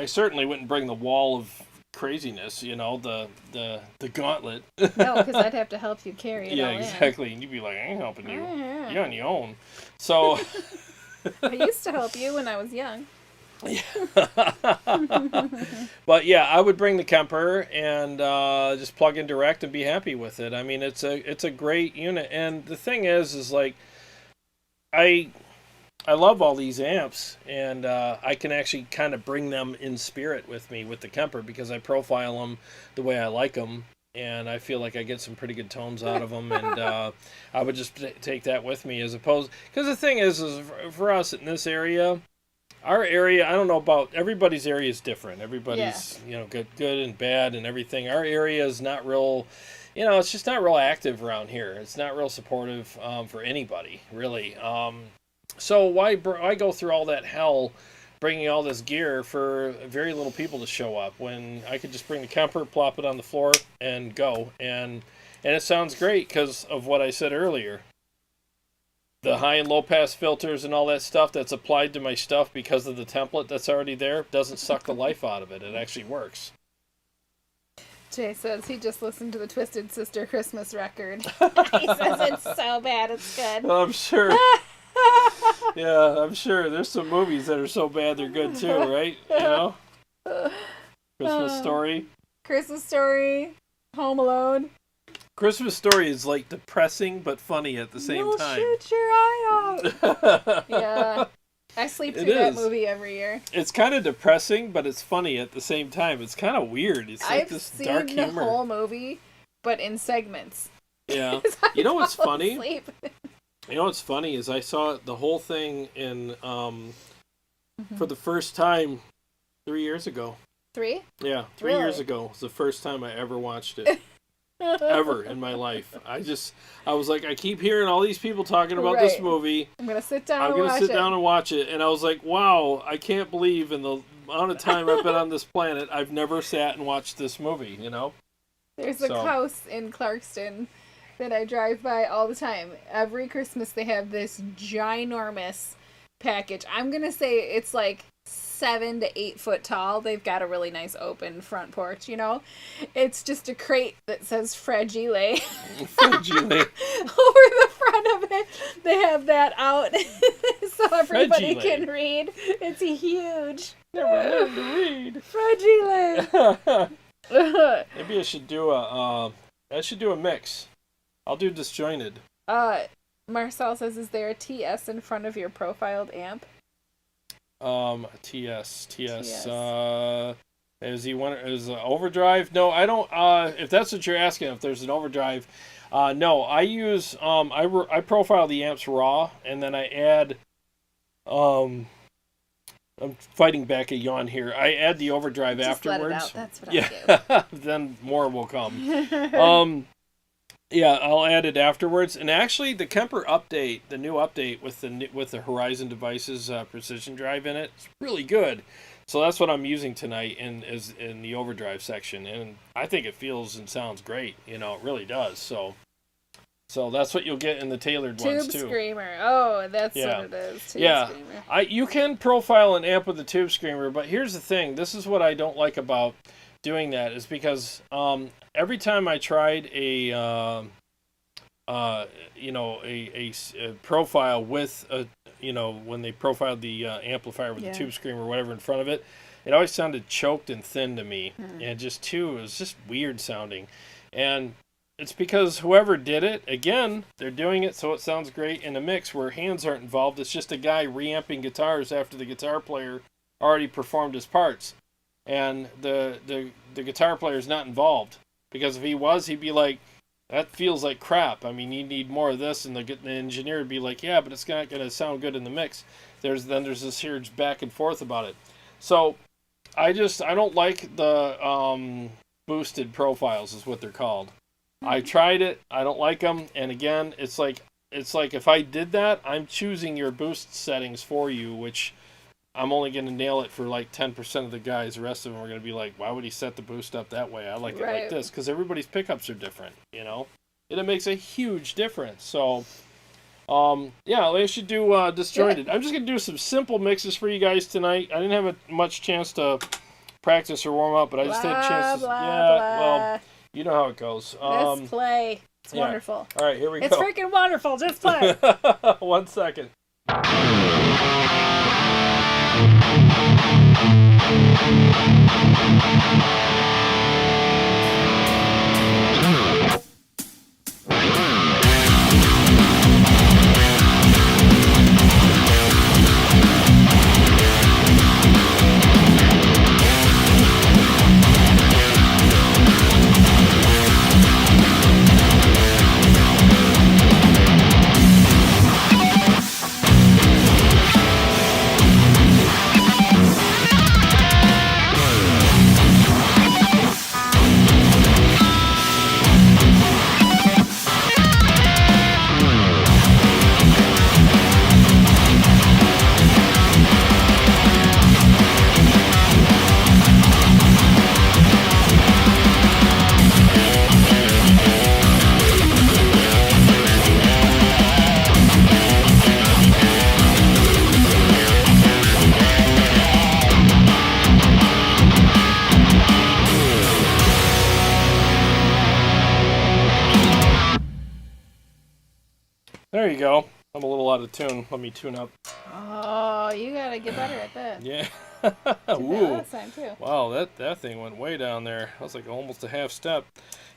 certainly wouldn't bring the wall of craziness, the gauntlet. No, because I'd have to help you carry it all in. Exactly. And you'd be like, I ain't helping you. You're on your own. So I used to help you when I was young. But yeah, I would bring the Kemper and just plug in direct and be happy with it. I mean, it's a great unit, and the thing is like I love all these amps, and I can actually kind of bring them in spirit with me with the Kemper because I profile them the way I like them, and I feel like I get some pretty good tones out of them, and I would just take that with me as opposed, because the thing is for us in this area. Our area, I don't know about, everybody's area is different. Everybody's, good and bad and everything. Our area is not real, it's just not real active around here. It's not real supportive for anybody, really. So why go through all that hell bringing all this gear for very little people to show up when I could just bring the Kemper, plop it on the floor, and go. And it sounds great because of what I said earlier. The high and low pass filters and all that stuff that's applied to my stuff because of the template that's already there doesn't suck the life out of it. It actually works. Jay says he just listened to the Twisted Sister Christmas record. He says it's so bad, it's good. I'm sure. Yeah, I'm sure. There's some movies that are so bad they're good too, right? Christmas Story. Christmas Story. Home Alone. Christmas Story is like depressing but funny at the same time. Shoot your eye out. Yeah. I sleep through that movie every year. It's kind of depressing, but it's funny at the same time. It's kind of weird. It's like this dark humor. I've seen the whole movie, but in segments. Yeah. You know what's funny? You know what's funny is I saw the whole thing in for the first time 3 years ago. 3? Yeah, 3 years ago was the first time I ever watched it. Ever in my life. I was like, I keep hearing all these people talking about this movie. I'm going to sit down and watch it. And I was like, wow, I can't believe in the amount of time I've been on this planet, I've never sat and watched this movie, There's a house in Clarkston that I drive by all the time. Every Christmas they have this ginormous package. I'm going to say it's like 7 to 8 foot tall. They've got a really nice open front porch, It's just a crate that says Fragile. Fragile. Over the front of it. They have that out. So so everybody can read. It's huge. Never learned to read. Fragile. Maybe I should do a mix. I'll do disjointed. Marcel says, is there a TS in front of your profiled amp? TS. Is overdrive? No, I don't. If that's what you're asking, if there's an overdrive, no. I use I profile the amps raw, and then I add. I'm fighting back a yawn here. I add the overdrive afterwards. Let it out. That's what I do. Then more will come. Yeah, I'll add it afterwards. And actually, the Kemper update, the new update with the Horizon Devices precision drive in it, it's really good. So that's what I'm using tonight in the overdrive section, and I think it feels and sounds great. It really does. So that's what you'll get in the tailored ones too. Tube Screamer. Oh, that's what it is. Tube Screamer. You can profile an amp with a Tube Screamer, but here's the thing. This is what I don't like about doing that, is because every time I tried a profile with when they profiled the amplifier with the Tube Screamer or whatever in front of it, it always sounded choked and thin to me, and it was just weird sounding. And it's because whoever did it, again, they're doing it so it sounds great in a mix where hands aren't involved. It's just a guy reamping guitars after the guitar player already performed his parts. And the guitar player is not involved, because if he was, he'd be like, that feels like crap. I mean, you need more of this, and the engineer would be like, yeah, but it's not going to sound good in the mix. There's this huge back and forth about it. So I don't like the boosted profiles, is what they're called. I tried it. I don't like them. And again, it's like if I did that, I'm choosing your boost settings for you, which I'm only going to nail it for like 10% of the guys. The rest of them are going to be like, why would he set the boost up that way? I like it like this, because everybody's pickups are different, and it makes a huge difference. So, I should do disjointed. I'm just going to do some simple mixes for you guys tonight. I didn't have much chance to practice or warm up, but I just had a chance to. Well, you know how it goes. Let's play. It's wonderful. All right, here we go. It's freaking wonderful. Just play. 1 second. There you go. I'm a little out of tune. Let me tune up. Oh, you gotta get better at that. Yeah. Ooh. Last time too. Wow, that thing went way down there. That was like almost a half step.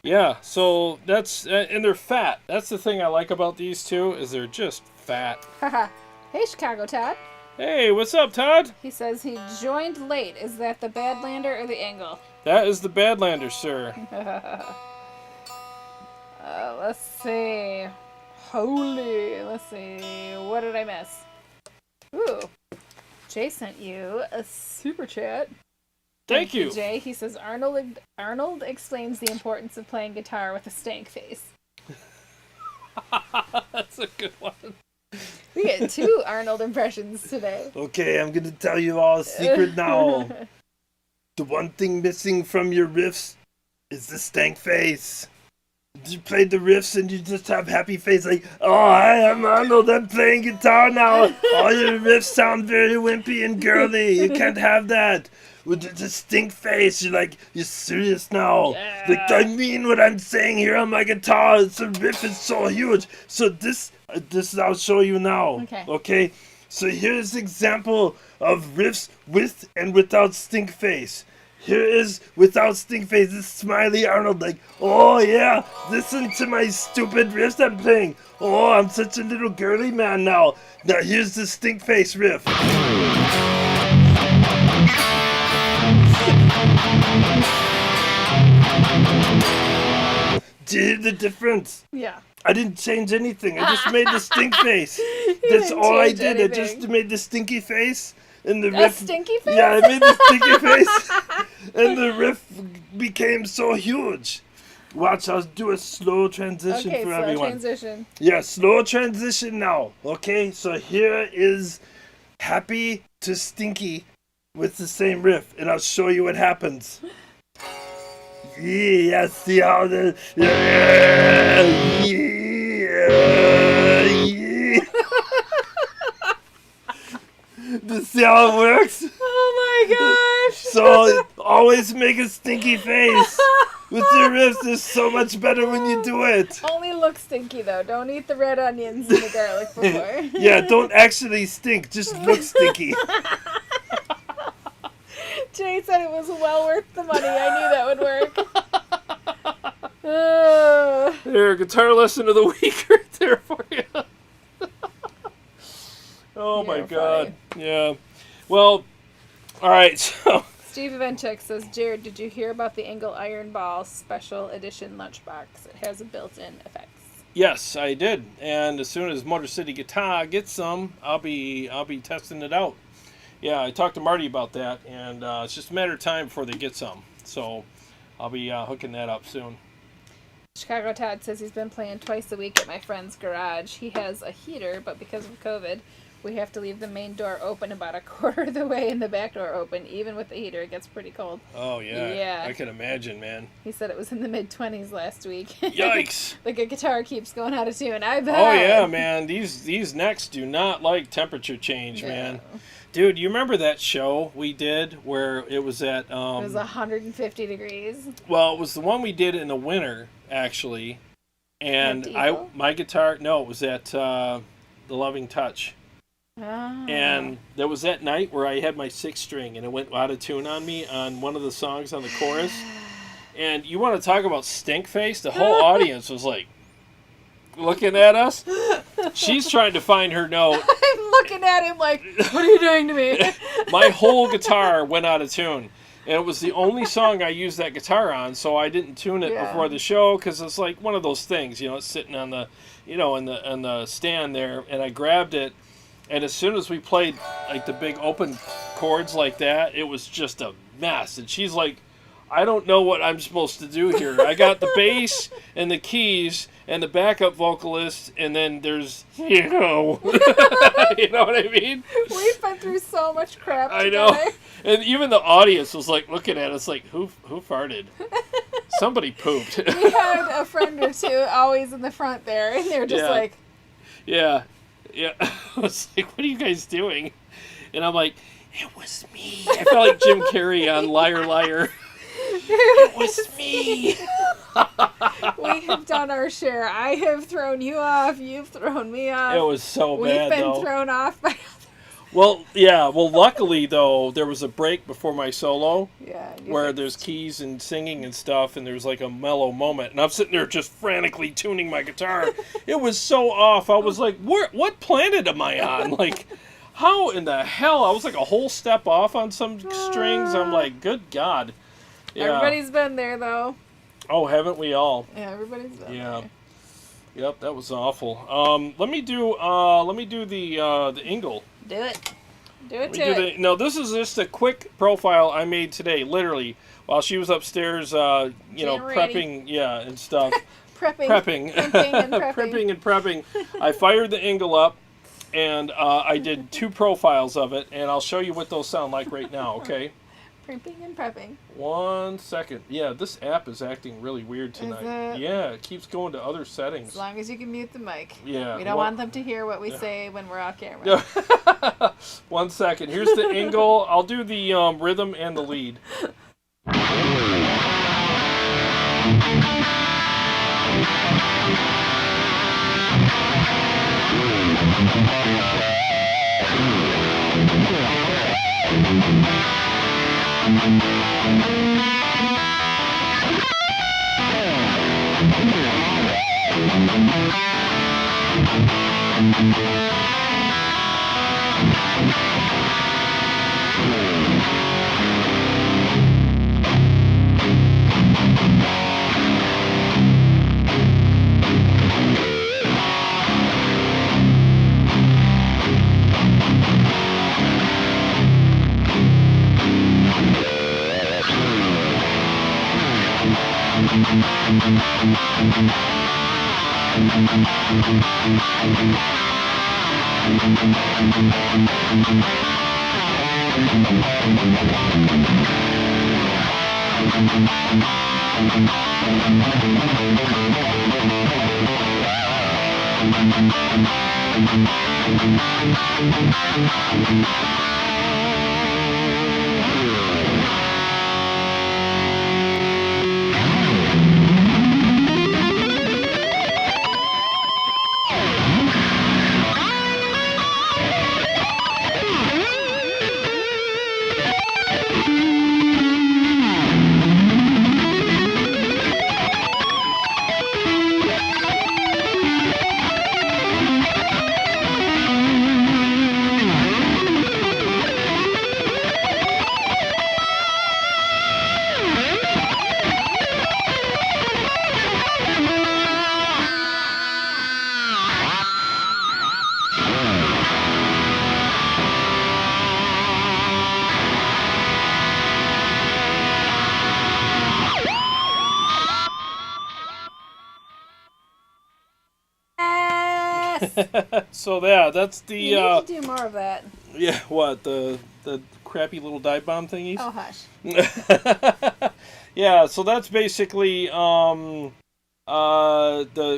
Yeah, so that's and they're fat. That's the thing I like about these two, is they're just fat. Haha. Hey, Chicago Todd. Hey, what's up, Todd? He says he joined late. Is that the Badlander or the Engl? That is the Badlander, sir. Let's see. Let's see. What did I miss? Ooh. Jay sent you a super chat. Thank you. Jay, he says Arnold explains the importance of playing guitar with a stank face. That's a good one. We get 2 Arnold impressions today. Okay, I'm gonna tell you all a secret now. The one thing missing from your riffs is the stank face. You play the riffs and you just have happy face like, oh, hi, I'm Arnold, I'm playing guitar now. All your riffs sound very wimpy and girly. You can't have that. With the stink face, you're serious now. Yeah. Like, I mean what I'm saying here on my guitar. The riff is so huge. So this I'll show you now. Okay. Okay? So here's an example of riffs with and without stink face. Here is without stink face. This Smiley Arnold like, oh yeah, listen to my stupid riffs I'm playing. Oh, I'm such a little girly man now. Now here's the stink face riff. Do you hear the difference? Yeah. I didn't change anything. I just made the stink face. That's all I did. Anything. I just made the stinky face. And the A riff, stinky face? yeah, I made the stinky face, and the riff became so huge. Watch, I'll do a slow transition Okay, for slow everyone. transition. Yeah, slow transition now. Okay, so here is happy to stinky with the same riff, and I'll show you what happens. Yeah, see how the yeah. To see how it works? Oh my gosh! So always make a stinky face. With your riffs, it's so much better when you do it. Only look stinky though. Don't eat the red onions and the garlic before. Yeah, don't actually stink. Just look stinky. Jay said it was well worth the money. I knew that would work. There, guitar lesson of the week right there for you. Oh my You're God. Yeah. Well, all right. So Steve Evenchik says, Jarrod, did you hear about the Engl Iron Ball Special Edition lunchbox? It has a built-in effects. yes, I did. And as soon as Motor City Guitar gets some, I'll be testing it out. Yeah, I talked to Marty about that, and it's just a matter of time before they get some. So I'll be hooking that up soon. Chicago Todd says he's been playing twice a week at my friend's garage. He has a heater, but because of COVID, we have to leave the main door open about a quarter of the way and the back door open. Even with the heater, it gets pretty cold. Oh, yeah. Yeah. I can imagine, man. He said it was in the mid-20s last week. Yikes. The guitar keeps going out of tune. I bet. Oh, yeah, man. These necks do not like temperature change, No. man. Dude, you remember that show we did where it was at... It was 150 degrees. Well, it was the one we did in the winter, actually. And Diesel? my guitar... No, it was at The Loving Touch. Oh. And there was that night where I had my 6-string and it went out of tune on me on one of the songs on the chorus. And you want to talk about stink face? The whole audience was like looking at us. She's trying to find her note. I'm looking at him like, what are you doing to me? My whole guitar went out of tune. And it was the only song I used that guitar on, so I didn't tune it before the show because it's like one of those things, you know, it's sitting on the, you know, in the stand there, and I grabbed it, and as soon as we played like the big open chords like that, it was just a mess. And she's like, I don't know what I'm supposed to do here. I got the bass and the keys and the backup vocalist, and then there's, you know, you know what I mean? We've been through so much crap I together. know. And even the audience was like looking at us like, who farted? Somebody pooped. We had a friend or two always in the front there, and they were just Yeah. like, Yeah. I was like, what are you guys doing? And I'm like, it was me. I felt like Jim Carrey on Liar Liar. It was me. we have done our share. I have thrown you off. You've thrown me off. It was so We've bad, been though. thrown off by Well, yeah. Well, luckily, though, there was a break before my solo you where think- there's keys and singing and stuff, and there's like a mellow moment. And I'm sitting there just frantically tuning my guitar. It was so off. I was like, what planet am I on? Like, how in the hell? I was like a whole step off on some strings. I'm like, good God. Yeah. Everybody's been there, though. Oh, haven't we all? Yeah, everybody's been Yeah. there. Yep, that was awful. Let me do the Engl. Do it. Do it, Let me do Jay. no, this is just a quick profile I made today, literally, while she was upstairs, you know, Getting ready. prepping, yeah, and stuff. Prepping. Prepping. Primping and prepping. Primping and prepping. I fired the Engl up, and I did 2 profiles of it, and I'll show you what those sound like right now, okay? Primping and prepping. 1 second. Yeah, this app is acting really weird tonight. it? Yeah, it keeps going to other settings. As long as you can mute the mic. Yeah. We don't want them to hear what we say when we're off camera. Yeah. 1 second. Here's the Engl. I'll do the rhythm and the lead. So yeah, that's the. You need to do more of that. Yeah, what the crappy little dive bomb thingies? Oh hush. Yeah, so that's basically the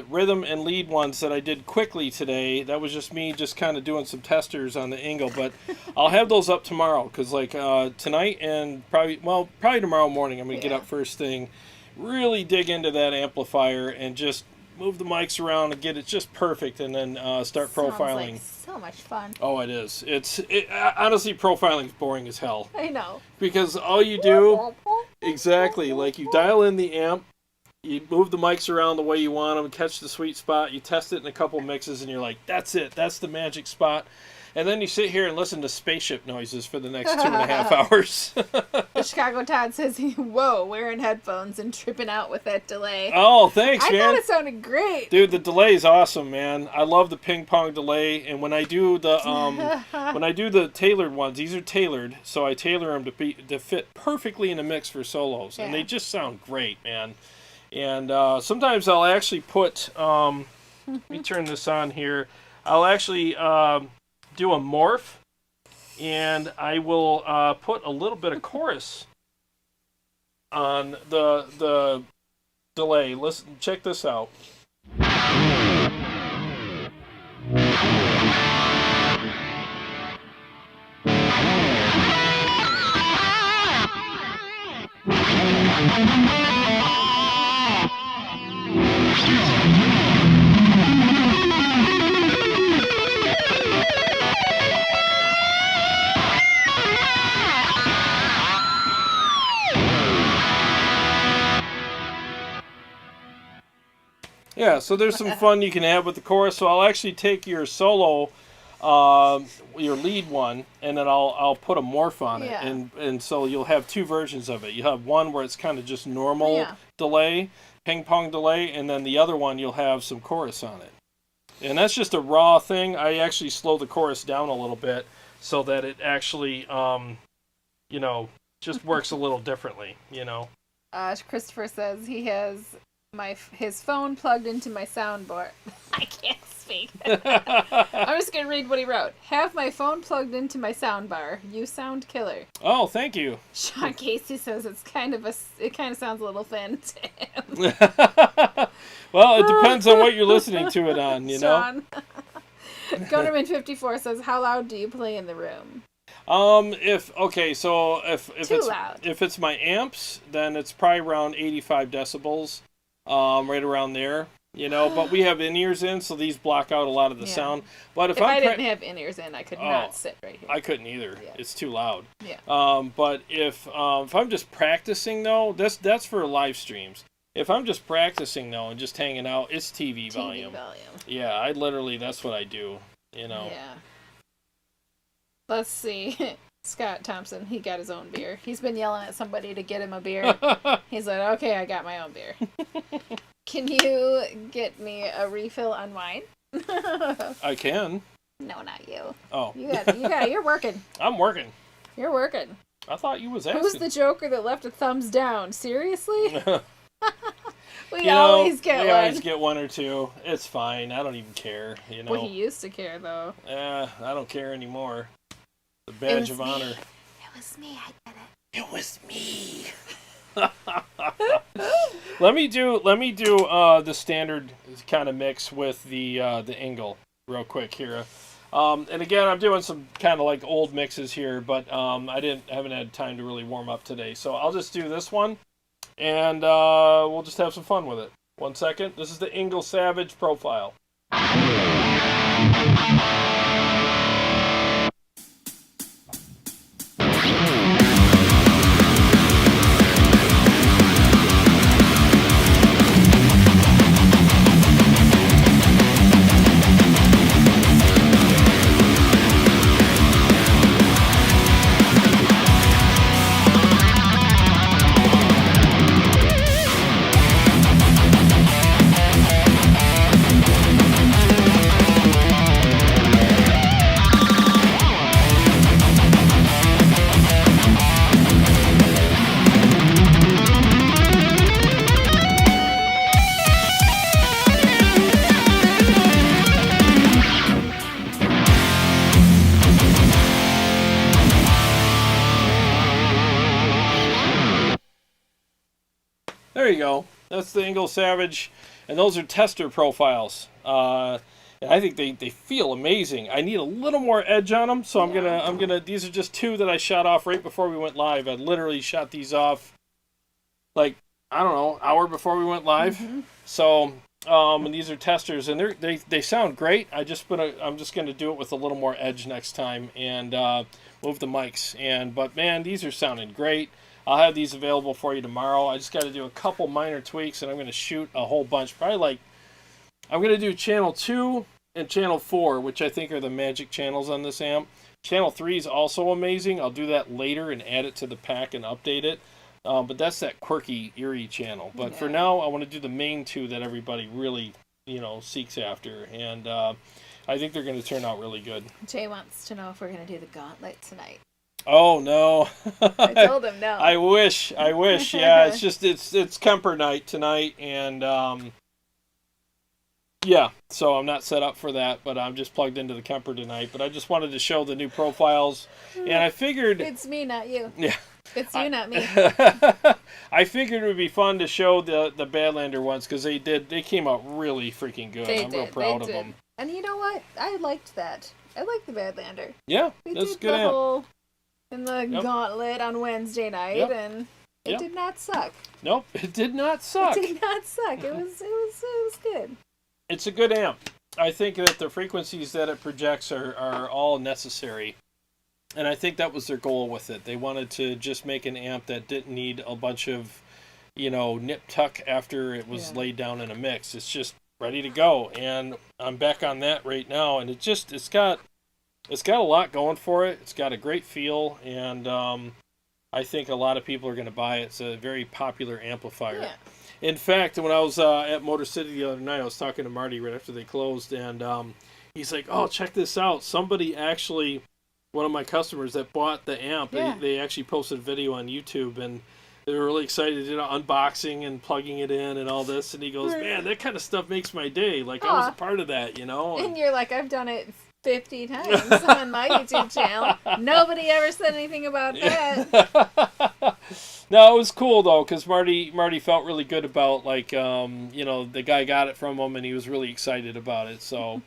rhythm and lead ones that I did quickly today. That was just me just kind of doing some testers on the Engl, but I'll have those up tomorrow because like tonight and probably tomorrow morning I'm gonna get up first thing, really dig into that amplifier and just move the mics around and get it just perfect, and then start profiling. Like so much fun. Oh, it is. Honestly, profiling is boring as hell. I know. Because all you do, exactly, like you dial in the amp, you move the mics around the way you want them, catch the sweet spot, you test it in a couple mixes, and you're like, that's it, that's the magic spot. And then you sit here and listen to spaceship noises for the next 2.5 hours. The Chicago Todd says, whoa, wearing headphones and tripping out with that delay. Oh, thanks, man. I thought it sounded great. Dude, the delay is awesome, man. I love the ping pong delay. And when I do the tailored ones, these are tailored, so I tailor them to fit perfectly in a mix for solos. And they just sound great, man. And sometimes I'll actually put, let me turn this on here. I'll actually do a morph, and I will put a little bit of chorus on the delay. Listen, check this out. Yeah, so there's some fun you can have with the chorus. So I'll actually take your solo, your lead one, and then I'll put a morph on it, and so you'll have two versions of it. You have one where it's kind of just normal delay, ping pong delay, and then the other one you'll have some chorus on it. And that's just a raw thing. I actually slow the chorus down a little bit so that it actually, just works a little differently. Christopher says he has his phone plugged into my soundboard. I can't speak. I'm just gonna read what he wrote. Have my phone plugged into my soundbar. You sound killer. Oh, thank you. Sean Casey says it kind of sounds a little thin to him. Well, it depends on what you're listening to it on, Sean. Gunnerman54 says, how loud do you play in the room? If it's my amps, then it's probably around 85 decibels. Right around there, you know, but we have in-ears in, so these block out a lot of the sound. But if I didn't have in-ears in, I could not sit right here. I couldn't either. Yeah. It's too loud. Yeah. But if I'm just practicing, though, that's for live streams. If I'm just practicing, though, and just hanging out, it's TV volume. Yeah, I literally, that's what I do, you know. Yeah. Let's see. Scott Thompson, he got his own beer. He's been yelling at somebody to get him a beer. He's like, okay, I got my own beer. Can you get me a refill on wine? I can. No, not you. Oh. You got it. You're working. I'm working. You're working. I thought you was asking. Who's the joker that left a thumbs down? Seriously? We always get one. We always get one or two. It's fine. I don't even care, you know. Well, he used to care, though. I don't care anymore. The badge of honor. It was me. I did it. It was me. Let me do the standard kind of mix with the Engl real quick here. And again, I'm doing some kind of like old mixes here, but I haven't had time to really warm up today. So I'll just do this one, and we'll just have some fun with it. 1 second. This is the Engl Savage Profile. There you go. That's the Engl Savage, and those are tester profiles. And I think they feel amazing. I need a little more edge on them, so I'm gonna. These are just two that I shot off right before we went live. I literally shot these off, like, I don't know, hour before we went live. Mm-hmm. So, and these are testers, and they sound great. I'm just gonna do it with a little more edge next time and move the mics. But man, these are sounding great. I'll have these available for you tomorrow. I just got to do a couple minor tweaks, and I'm going to shoot a whole bunch. I'm going to do channel 2 and channel 4, which I think are the magic channels on this amp. Channel 3 is also amazing. I'll do that later and add it to the pack and update it. But that's that quirky, eerie channel. But for now, I want to do the main 2 that everybody really, seeks after. And I think they're going to turn out really good. Jay wants to know if we're going to do the gauntlet tonight. Oh, no. I told him no. I wish. Yeah, it's Kemper night tonight, and yeah, so I'm not set up for that, but I'm just plugged into the Kemper tonight. But I just wanted to show the new profiles, and I figured... It's me, not you. Yeah. It's you, not me. I figured it would be fun to show the Badlander ones, because they came out really freaking good. I'm real proud of them. And you know what? I liked that. I liked the Badlander. Yeah, that's good amp. In the gauntlet on Wednesday night, and it did not suck. Nope, it did not suck. It did not suck. It was good. It's a good amp. I think that the frequencies that it projects are all necessary, and I think that was their goal with it. They wanted to just make an amp that didn't need a bunch of, nip tuck after it was laid down in a mix. It's just ready to go, and I'm back on that right now, and it's got a lot going for it. It's got a great feel, and I think a lot of people are going to buy it. It's a very popular amplifier. Yeah. In fact, when I was at Motor City the other night, I was talking to Marty right after they closed, and he's like, oh, check this out. Somebody actually, one of my customers that bought the amp, they actually posted a video on YouTube, and they were really excited, unboxing and plugging it in and all this. And he goes, man, that kind of stuff makes my day. Like, I was a part of that, And you're like, I've done it 50 times on my YouTube channel. Nobody ever said anything about that. No, it was cool though, because Marty felt really good about, like, the guy got it from him, and he was really excited about it. So,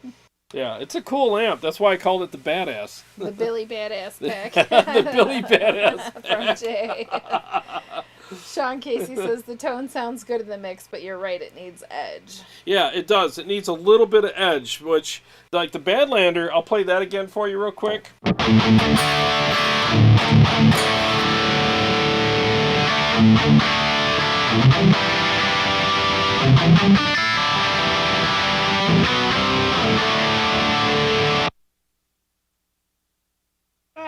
yeah, it's a cool amp. That's why I called it the Badass. The Billy Badass pack. The Billy Badass pack. From Jay. Sean Casey says the tone sounds good in the mix, but you're right, it needs edge. Yeah, it does. It needs a little bit of edge, which, like the Badlander, I'll play that again for you real quick.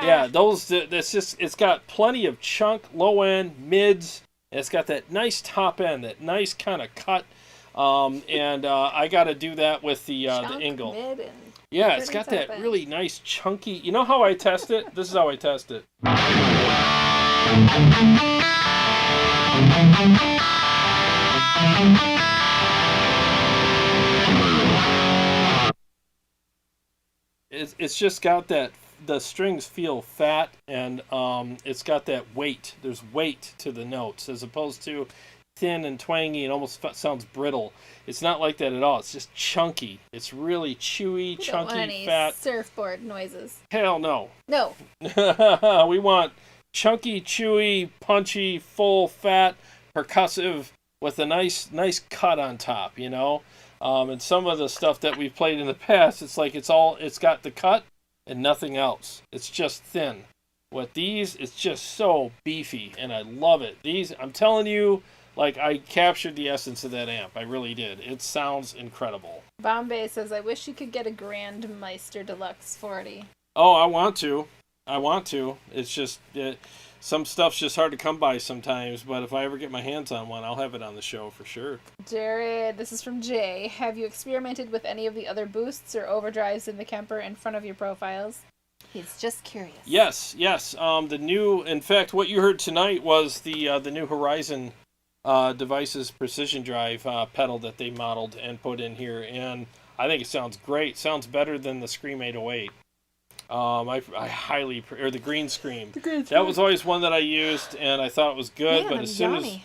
Yeah, it's got plenty of chunk, low end, mids, and it's got that nice top end, that nice kind of cut. I got to do that with the Engl. Mid, and yeah, it's got that really nice chunky. You know how I test it? This is how I test it. It's just got that. The strings feel fat, and it's got that weight. There's weight to the notes, as opposed to thin and twangy and almost sounds brittle. It's not like that at all. It's just chunky. It's really chewy, chunky, don't want any fat. Surfboard noises. Hell no. No. We want chunky, chewy, punchy, full, fat, percussive, with a nice cut on top, you know? And some of the stuff that we've played in the past, it's like it's got the cut and nothing else. It's just thin. With these, it's just so beefy, and I love it. These, I'm telling you, like, I captured the essence of that amp. I really did. It sounds incredible. Bombay says, I wish you could get a Grandmeister Deluxe 40. Oh, I want to. It's just, some stuff's just hard to come by sometimes, but if I ever get my hands on one, I'll have it on the show for sure. Jarrod, this is from Jay. Have you experimented with any of the other boosts or overdrives in the Kemper in front of your profiles? He's just curious. Yes. In fact, what you heard tonight was the new Horizon Devices Precision Drive pedal that they modeled and put in here, and I think it sounds great. Sounds better than the Scream 808. I highly, or the Green Scream. That was always one that I used, and I thought it was good. Man, but as soon as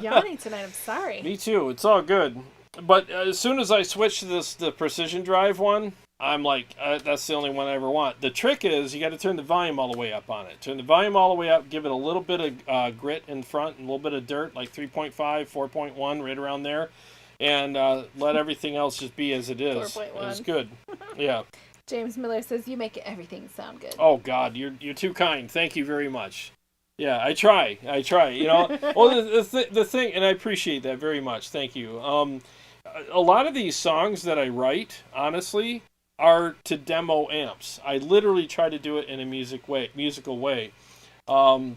yawning tonight, I'm sorry. Me too. It's all good. But as soon as I switched to the Precision Drive one, I'm like, that's the only one I ever want. The trick is you got to turn the volume all the way up on it. Turn the volume all the way up. Give it a little bit of grit in front and a little bit of dirt, like 3.5, 4.1, right around there, and let everything else just be as it is. 4.1. It's good. Yeah. James Miller says, you make everything sound good. Oh, God, you're too kind. Thank you very much. Yeah, I try, you know. Well, the thing, and I appreciate that very much. Thank you. A lot of these songs that I write, honestly, are to demo amps. I literally try to do it in a musical way. You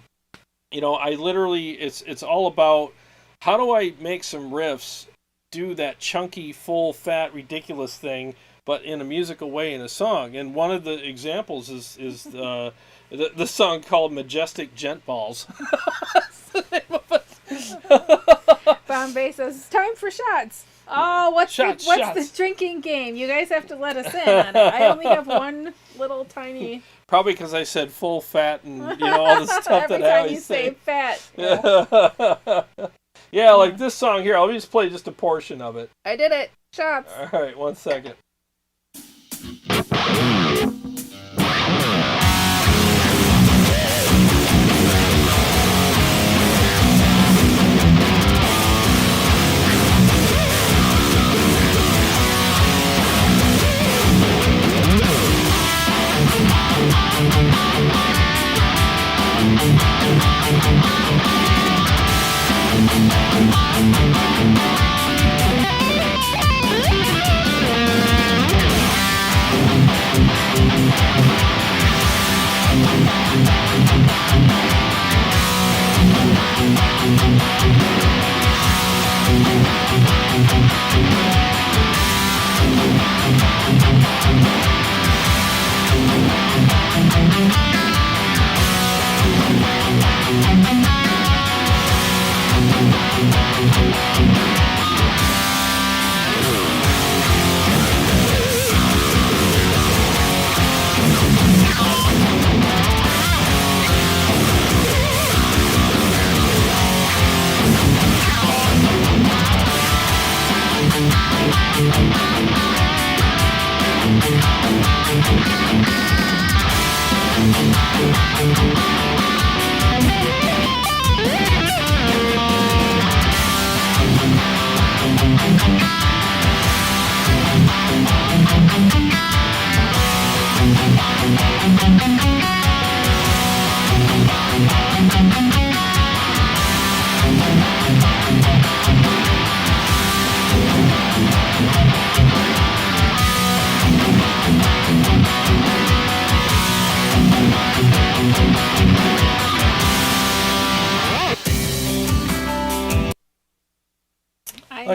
know, I literally, it's all about how do I make some riffs, do that chunky, full, fat, ridiculous thing, but in a musical way in a song. And one of the examples is the song called Majestic Gent Balls. Bombay says, it's time for shots. Oh, what's the drinking game? You guys have to let us in on it. I only have one little tiny... Probably because I said full, fat, and you know all the stuff that I always say. Every time you say fat. Yeah, like this song here. I'll just play just a portion of it. I did it. Shots. All right, 1 second.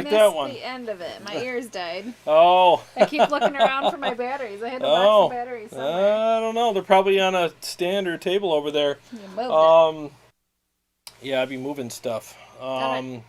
like that one? The end of it. My ears died. Oh. I keep looking around for my batteries. I had a box of batteries somewhere. I don't know. They're probably on a stand or table over there. You moved it. Yeah, I'd be moving stuff. Okay.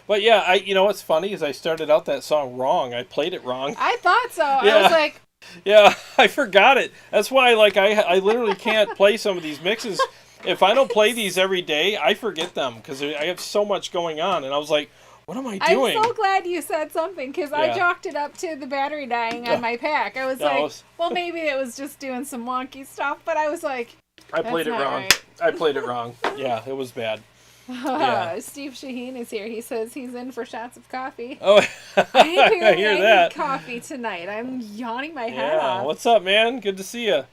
But yeah, you know what's funny is I started out that song wrong. I played it wrong. I thought so. Yeah. I was like, yeah, I forgot it. That's why I literally can't play some of these mixes. If I don't play these every day, I forget them because I have so much going on. And I was like, what am I doing? I'm so glad you said something because I chalked it up to the battery dying on my pack. I was well, maybe it was just doing some wonky stuff, but I was like, I played it wrong. Right. I played it wrong. Yeah, it was bad. Yeah. Steve Shaheen is here. He says he's in for shots of coffee. Oh, I hear that. need coffee tonight. I'm yawning my head off. What's up, man? Good to see you.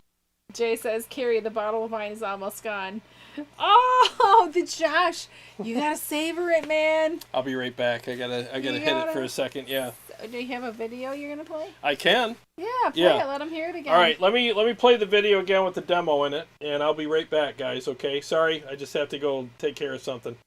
Jay says, Carrie, the bottle of wine is almost gone. Oh, the Josh. You gotta savor it, man. I'll be right back. I gotta hit it for a second. Yeah. Do you have a video you're gonna play? I can. Yeah, play it. Let them hear it again. All right, let me play the video again with the demo in it, and I'll be right back, guys. Okay. Sorry, I just have to go take care of something.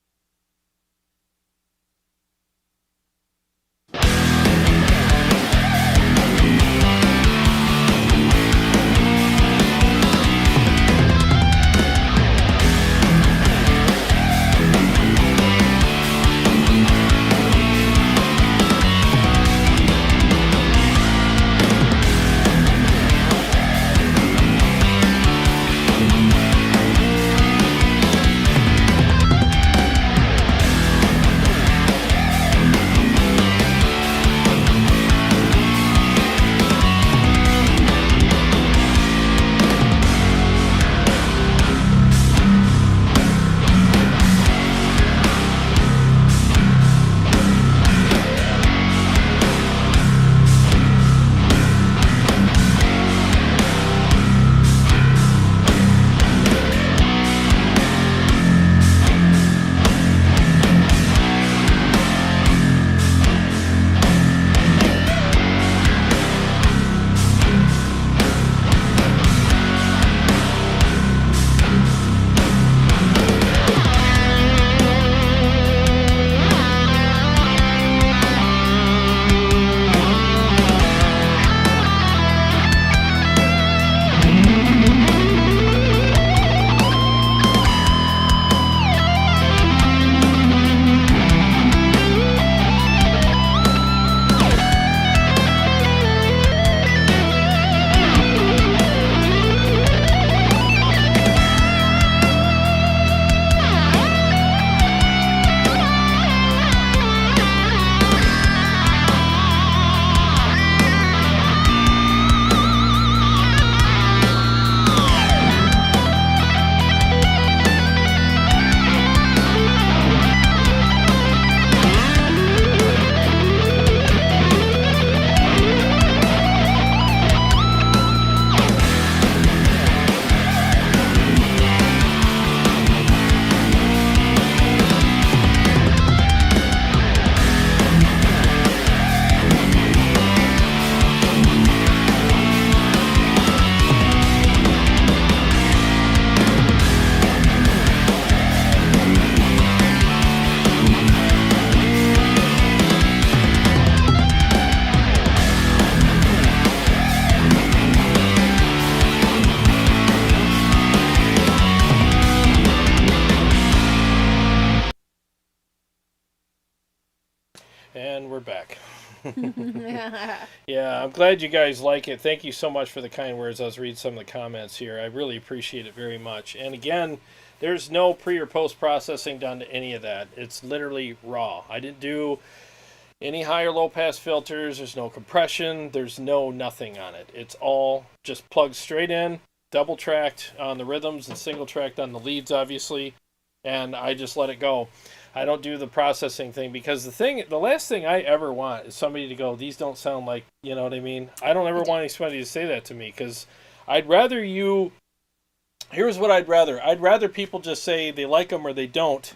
And we're back. Yeah, I'm glad you guys like it. Thank you so much for the kind words. I was reading some of the comments here. I really appreciate it very much. And again, there's no pre or post processing done to any of that. It's literally raw. I didn't do any high or low pass filters. There's no compression. There's no nothing on it. It's all just plugged straight in, double tracked on the rhythms and single tracked on the leads, obviously. And I just let it go. I don't do the processing thing because the last thing I ever want is somebody to go, these don't sound like, you know what I mean? I don't ever want anybody to say that to me because I'd rather here's what I'd rather. I'd rather people just say they like them or they don't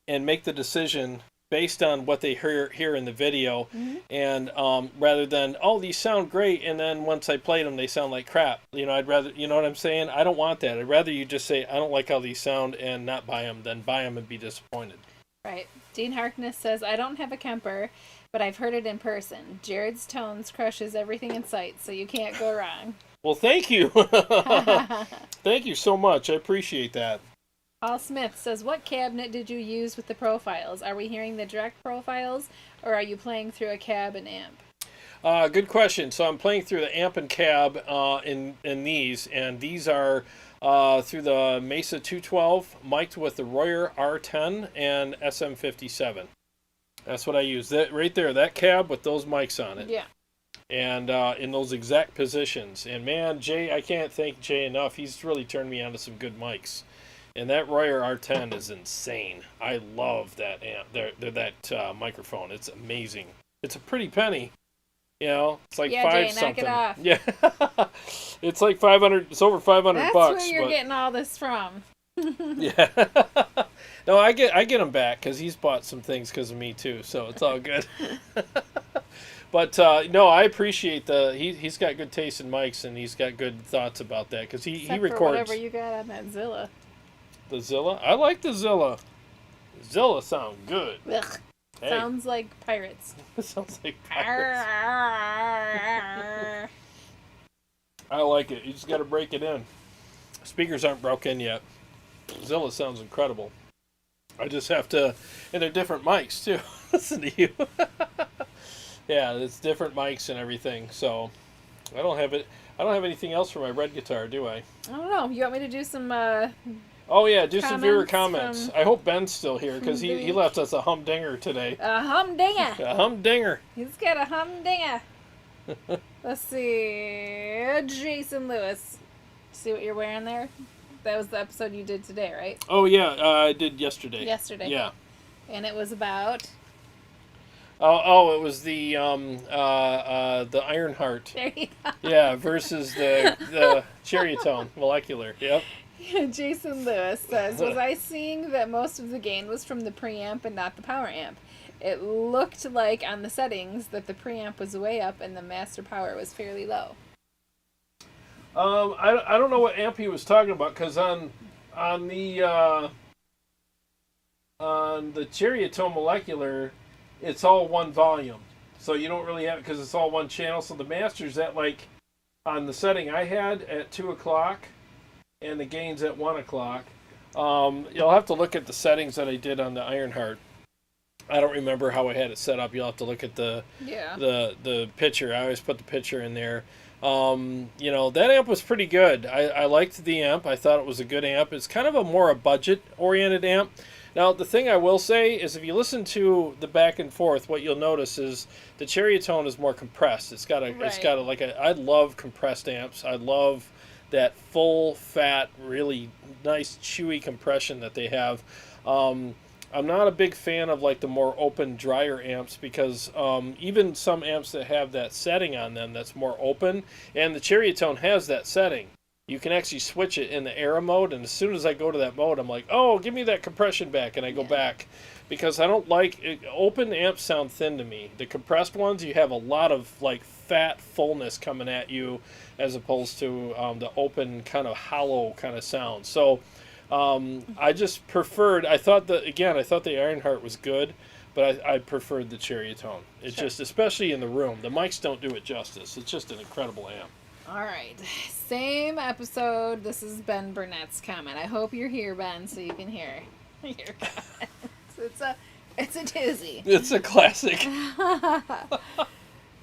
and make the decision based on what they hear in the video, and rather than, oh, these sound great, and then once I played them, they sound like crap. You know, I'd rather, you know what I'm saying? I don't want that. I'd rather you just say, I don't like how these sound and not buy them than buy them and be disappointed. Right. Dean Harkness says, I don't have a Kemper, but I've heard it in person. Jarrod's tones crushes everything in sight, so you can't go wrong. Well, thank you. Thank you so much. I appreciate that. Paul Smith says, what cabinet did you use with the profiles? Are we hearing the direct profiles, or are you playing through a cab and amp? Good question. So I'm playing through the amp and cab in these, and these are through the Mesa 212, mic'd with the Royer R10 and SM57. That's what I use. That right there, that cab with those mics on it. Yeah. And in those exact positions. And man, Jay, I can't thank Jay enough. He's really turned me on to some good mics. And that Royer R10 is insane. I love that amp. That microphone. It's amazing. It's a pretty penny. You know, it's like Jay, something. knock it off. Yeah, it's like 500. It's over 500 That's bucks. where you're getting all this from. Yeah. No, I get him back because he's bought some things because of me too. So it's all good. But no, I appreciate he's got good taste in mics and he's got good thoughts about that because he Except records. for whatever you got on that Zilla. The Zilla? I like the Zilla. Zilla sound good. Ugh. Hey. Sounds like pirates. It sounds like pirates. I like it. You just got to break it in. Speakers aren't broken yet. Zilla sounds incredible. I just have to, and they're different mics too. Listen to you. Yeah, it's different mics and everything. So I don't have it. I don't have anything else for my red guitar, do I? I don't know. You want me to do some Oh yeah, do some viewer comments. from- I hope Ben's still here because he left us a humdinger today. a humdinger? A humdinger. He's got a humdinger. Let's see. Jason Lewis. See what you're wearing there? That was the episode you did today, right? Oh yeah, I did yesterday. Yesterday. Yeah. And it was about... Oh, it was the Ironheart. There you go. Yeah, versus the Cherrytone Molecular. Yep. Jason Lewis says, was I seeing that most of the gain was from the preamp and not the power amp? It looked like on the settings that the preamp was way up and the master power was fairly low. I don't know what amp he was talking about because on the Cherrytone Molecular, it's all one volume, so you don't really have because it's all one channel. So the master's at like on the setting I had at 2 o'clock, and the gain's at 1 o'clock. You'll have to look at the settings that I did on the Ironheart. I don't remember how I had it set up. You'll have to look at the picture. I always put the picture in there. You know, that amp was pretty good. I liked the amp. I thought it was a good amp. It's kind of a budget-oriented amp. Now, the thing I will say is if you listen to the back and forth, what you'll notice is the Cherrytone is more compressed. It's got I love compressed amps. I love that full, fat, really nice, chewy compression that they have. I'm not a big fan of like the more open, drier amps because even some amps that have that setting on them that's more open, and the Cherrytone has that setting. You can actually switch it in the era mode, and as soon as I go to that mode, I'm like, oh, give me that compression back, and I go back. Because I don't like it. Open amps sound thin to me. The compressed ones, you have a lot of like fat fullness coming at you as opposed to the open kind of hollow kind of sound. So I just preferred, I thought the Ironheart was good, but I preferred the Cherrytone. It's just, especially in the room, the mics don't do it justice. It's just an incredible amp. All right. Same episode. This is Ben Burnett's comment. I hope you're here, Ben, so you can hear your comments. It's a doozy. It's a classic.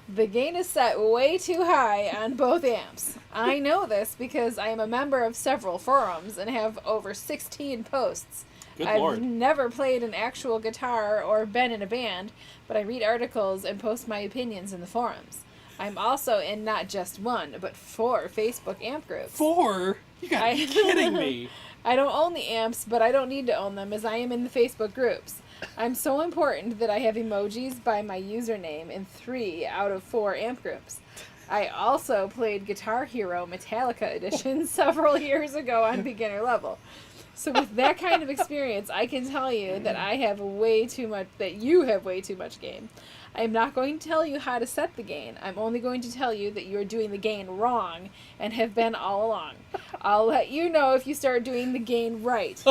The gain is set way too high on both amps. I know this because I am a member of several forums and have over 16 posts. I've never played an actual guitar or been in a band, but I read articles and post my opinions in the forums. I'm also in not just one, but 4 Facebook amp groups. 4? You gotta be kidding me. I don't own the amps, but I don't need to own them as I am in the Facebook groups. I'm so important that I have emojis by my username in 3 out of 4 amp groups. I also played Guitar Hero Metallica Edition several years ago on beginner level. So with that kind of experience, I can tell you that you have way too much gain. I'm not going to tell you how to set the gain. I'm only going to tell you that you are doing the gain wrong and have been all along. I'll let you know if you start doing the gain right.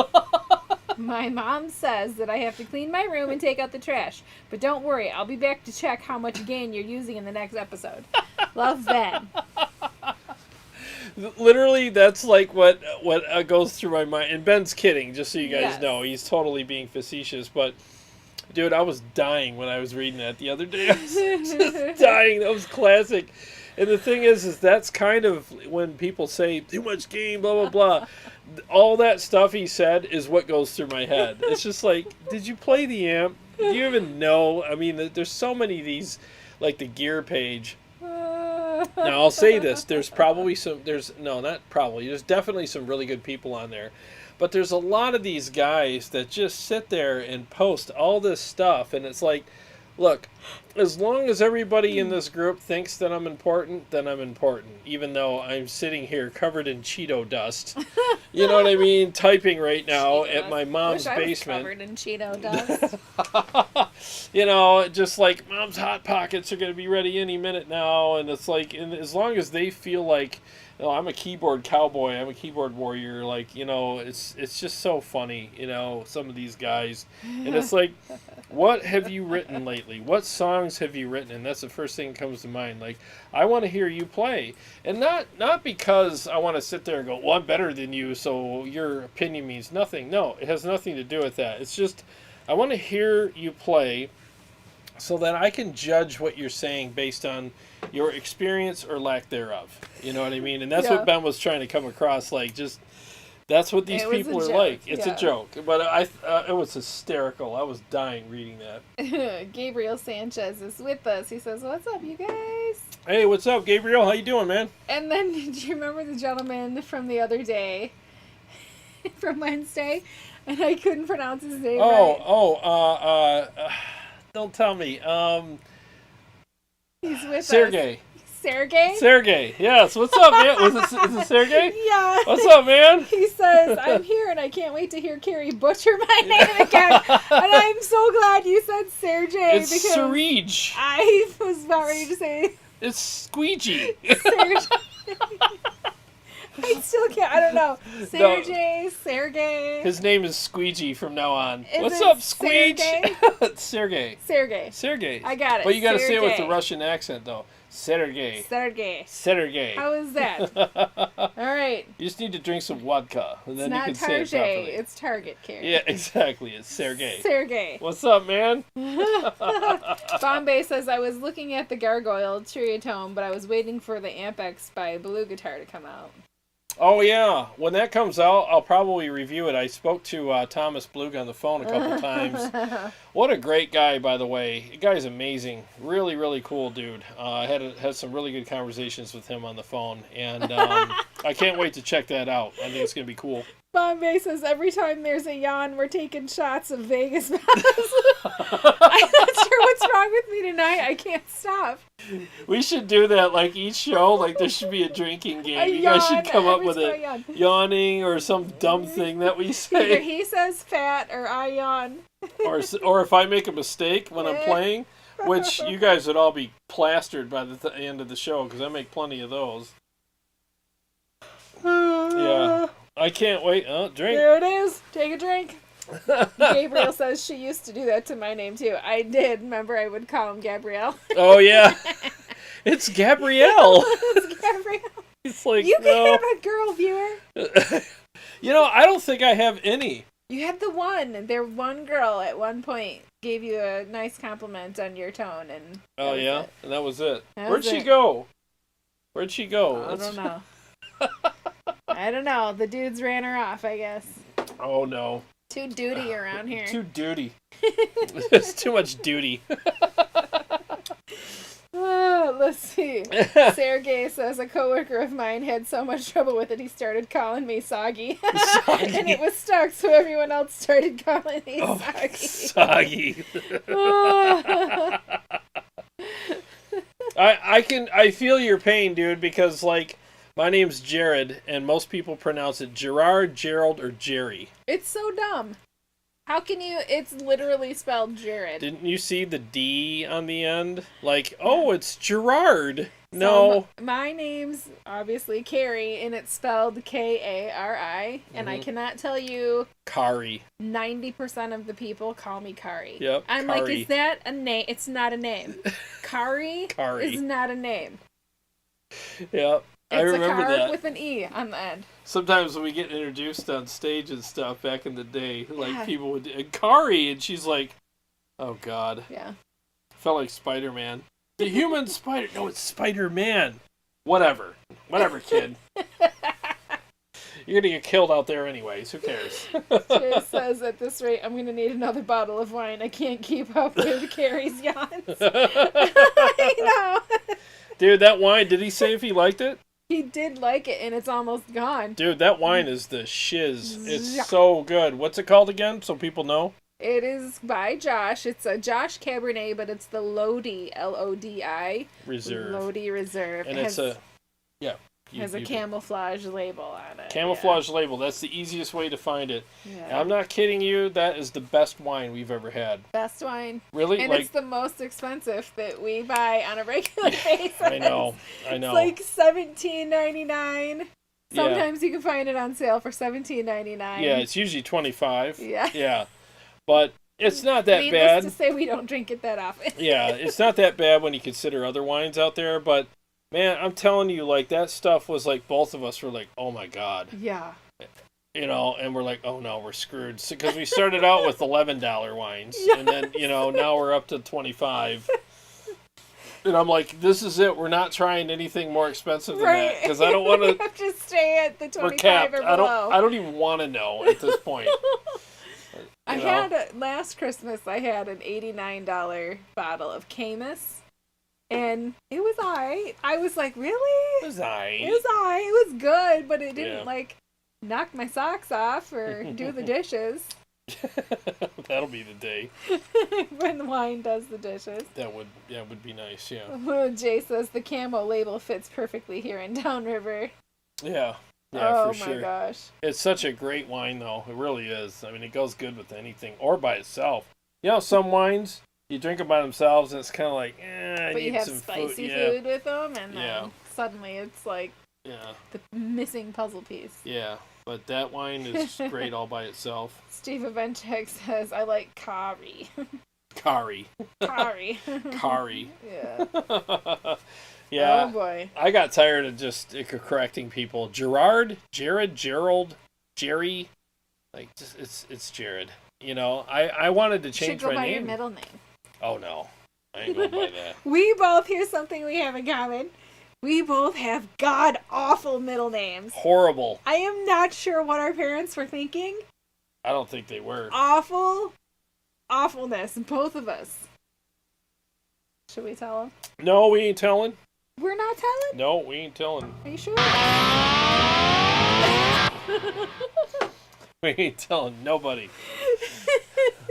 My mom says that I have to clean my room and take out the trash. But don't worry, I'll be back to check how much gain you're using in the next episode. Love, Ben. Literally, that's like what goes through my mind. And Ben's kidding, just so you guys Yes. know. He's totally being facetious. But, dude, I was dying when I was reading that the other day. I was just dying. That was classic. And the thing is that's kind of when people say, too much game, blah, blah, blah. All that stuff he said is what goes through my head. It's just like, did you play the amp? Do you even know? I mean, there's so many of these, like the gear page. Now, I'll say this. There's definitely some really good people on there. But there's a lot of these guys that just sit there and post all this stuff. And it's like, look, as long as everybody in this group thinks that I'm important, then I'm important. Even though I'm sitting here covered in Cheeto dust. You know what I mean? Typing right now at my mom's basement. Covered in Cheeto dust. You know, just like, Mom's Hot Pockets are going to be ready any minute now. And it's like, and as long as they feel like, oh, I'm a keyboard cowboy, I'm a keyboard warrior, like, you know, it's just so funny, you know, some of these guys. And it's like, what have you written lately? What songs have you written? And that's the first thing that comes to mind. Like, I want to hear you play. And not because I want to sit there and go, well, I'm better than you, so your opinion means nothing. No, it has nothing to do with that. It's just, I want to hear you play so that I can judge what you're saying based on your experience or lack thereof. You know what I mean? And that's what Ben was trying to come across. Like, just, that's what these people are like. It's a joke. But it was hysterical. I was dying reading that. Gabriel Sanchez is with us. He says, what's up, you guys? Hey, what's up, Gabriel? How you doing, man? And then, do you remember the gentleman from the other day? From Wednesday? And I couldn't pronounce his name right. Don't tell me. He's with Sergey. us. Sergey? Sergey, yes. What's up, man? Is it Sergey? Yeah. What's up, man? He says, I'm here and I can't wait to hear Carrie butcher my name again. And I'm so glad you said Sergey. It's because Serge. I was about ready to say It's Squeegee. Sergey. I still can't. I don't know. Sergey. His name is Squeegee from now on. Is What's it up, Squeege? Sergey? Sergey. Sergey. I got it. But you got to say it with the Sergey. Russian accent, though. Sergey. Sergey. How is that? All right. You just need to drink some vodka, and then you can It's say not it properly. Target. It's Target, Carrie. Yeah, exactly. It's Sergey. Sergey. What's up, man? Bombay says, I was looking at the Gargoyle Triatone, but I was waiting for the Ampex by Blue Guitar to come out. Oh, yeah. When that comes out, I'll probably review it. I spoke to Thomas Blug on the phone a couple times. What a great guy, by the way. The guy's amazing. Really, really cool dude. I had some really good conversations with him on the phone, and I can't wait to check that out. I think it's going to be cool. Bombay says, every time there's a yawn, we're taking shots of Vegas Mouse. I'm not sure what's wrong with me tonight. I can't stop. We should do that, like, each show. Like, there should be a drinking game. You guys should come up with it. Yawning or some dumb thing that we say. Either he says fat or I yawn. Or if I make a mistake when I'm playing, which you guys would all be plastered by the end of the show, because I make plenty of those. Yeah. I can't wait. Oh, drink. There it is. Take a drink. Gabriel says she used to do that to my name, too. I did. Remember, I would call him Gabrielle. Oh, yeah. It's Gabrielle. It's Gabrielle. It's like, you can have a girl viewer. You know, I don't think I have any. You had the one. There, one girl at one point gave you a nice compliment on your tone. And oh, yeah? It. And that was it. Where'd she go? Where'd she go? I don't know. I don't know. The dudes ran her off, I guess. Oh, no. Too duty around here. Too duty. It's too much duty. Let's see. Sergey says, a coworker of mine had so much trouble with it, he started calling me Soggy. Soggy. And it was stuck, so everyone else started calling me Soggy. Soggy. I feel your pain, dude, because, like, my name's Jarrod, and most people pronounce it Gerard, Gerald, or Jerry. It's so dumb. How can you? It's literally spelled Jarrod. Didn't you see the D on the end? Like, oh, it's Gerard. No. So, my name's obviously Carrie, and it's spelled Kari, and I cannot tell you. Kari. 90% of the people call me Kari. Yep. I'm Kari. like, is that a name? It's not a name. Kari is not a name. Yep. I It's remember a car that. with an E on the end. Sometimes when we get introduced on stage and stuff back in the day, like people would, Kari, and she's like, oh God. Yeah. Felt like Spider-Man. The human spider. No, it's Spider-Man. Whatever, kid. You're gonna get killed out there anyways. Who cares? Jay says, at this rate, I'm gonna need another bottle of wine. I can't keep up with Carrie's yawns. I know. Dude, that wine. Did he say if he liked it? He did like it, and it's almost gone. Dude, that wine is the shiz. It's so good. What's it called again, so people know? It is by Josh. It's a Josh Cabernet, but it's the Lodi, Lodi Reserve. Lodi Reserve. And has a you camouflage label on it. Camouflage label. That's the easiest way to find it. Yeah. I'm not kidding you. That is the best wine we've ever had. Best wine. Really? And like, it's the most expensive that we buy on a regular basis. I know. It's like $17.99. Sometimes you can find it on sale for $17.99. Yeah, it's usually $25. Yeah. Yeah. But it's not that Needless bad. to say, we don't drink it that often. Yeah, it's not that bad when you consider other wines out there, but man, I'm telling you, like, that stuff was like, both of us were like, oh my God. Yeah. You know, and we're like, oh no, we're screwed. Because we started out with $11 wines, and then, you know, now we're up to 25. And I'm like, this is it. We're not trying anything more expensive than that. Because I don't want to. We have to stay at the 25 We're capped. or below. I don't even want to know at this point. Last Christmas, I had an $89 bottle of Camus. And it was alright. I was like, really? It was alright. It was alright. It was good, but it didn't, like, knock my socks off or do the dishes. That'll be the day. When the wine does the dishes. That would be nice, yeah. Jay says the camo label fits perfectly here in Downriver. Yeah, oh for sure. Oh my gosh. It's such a great wine, though. It really is. I mean, it goes good with anything, or by itself. You know, some wines, you drink them by themselves, and it's kind of like, I but need you have some spicy food. food with them, and then suddenly it's like the missing puzzle piece. Yeah, but that wine is great all by itself. Steve Avenchek says, I like Kari. Kari. Kari. Kari. Yeah. Yeah. Oh boy. I got tired of just correcting people. Jarrod, Gerald, Jerry. Like, it's Jarrod. You know, I wanted to change my name. Should go by name. your middle name. Oh no, I ain't going by that. We both, here's something we have in common. We both have god-awful middle names. Horrible. I am not sure what our parents were thinking. I don't think they were. Awfulness, both of us. Should we tell them? No, we ain't telling. We're not telling? No, we ain't telling. Are you sure? We ain't telling nobody.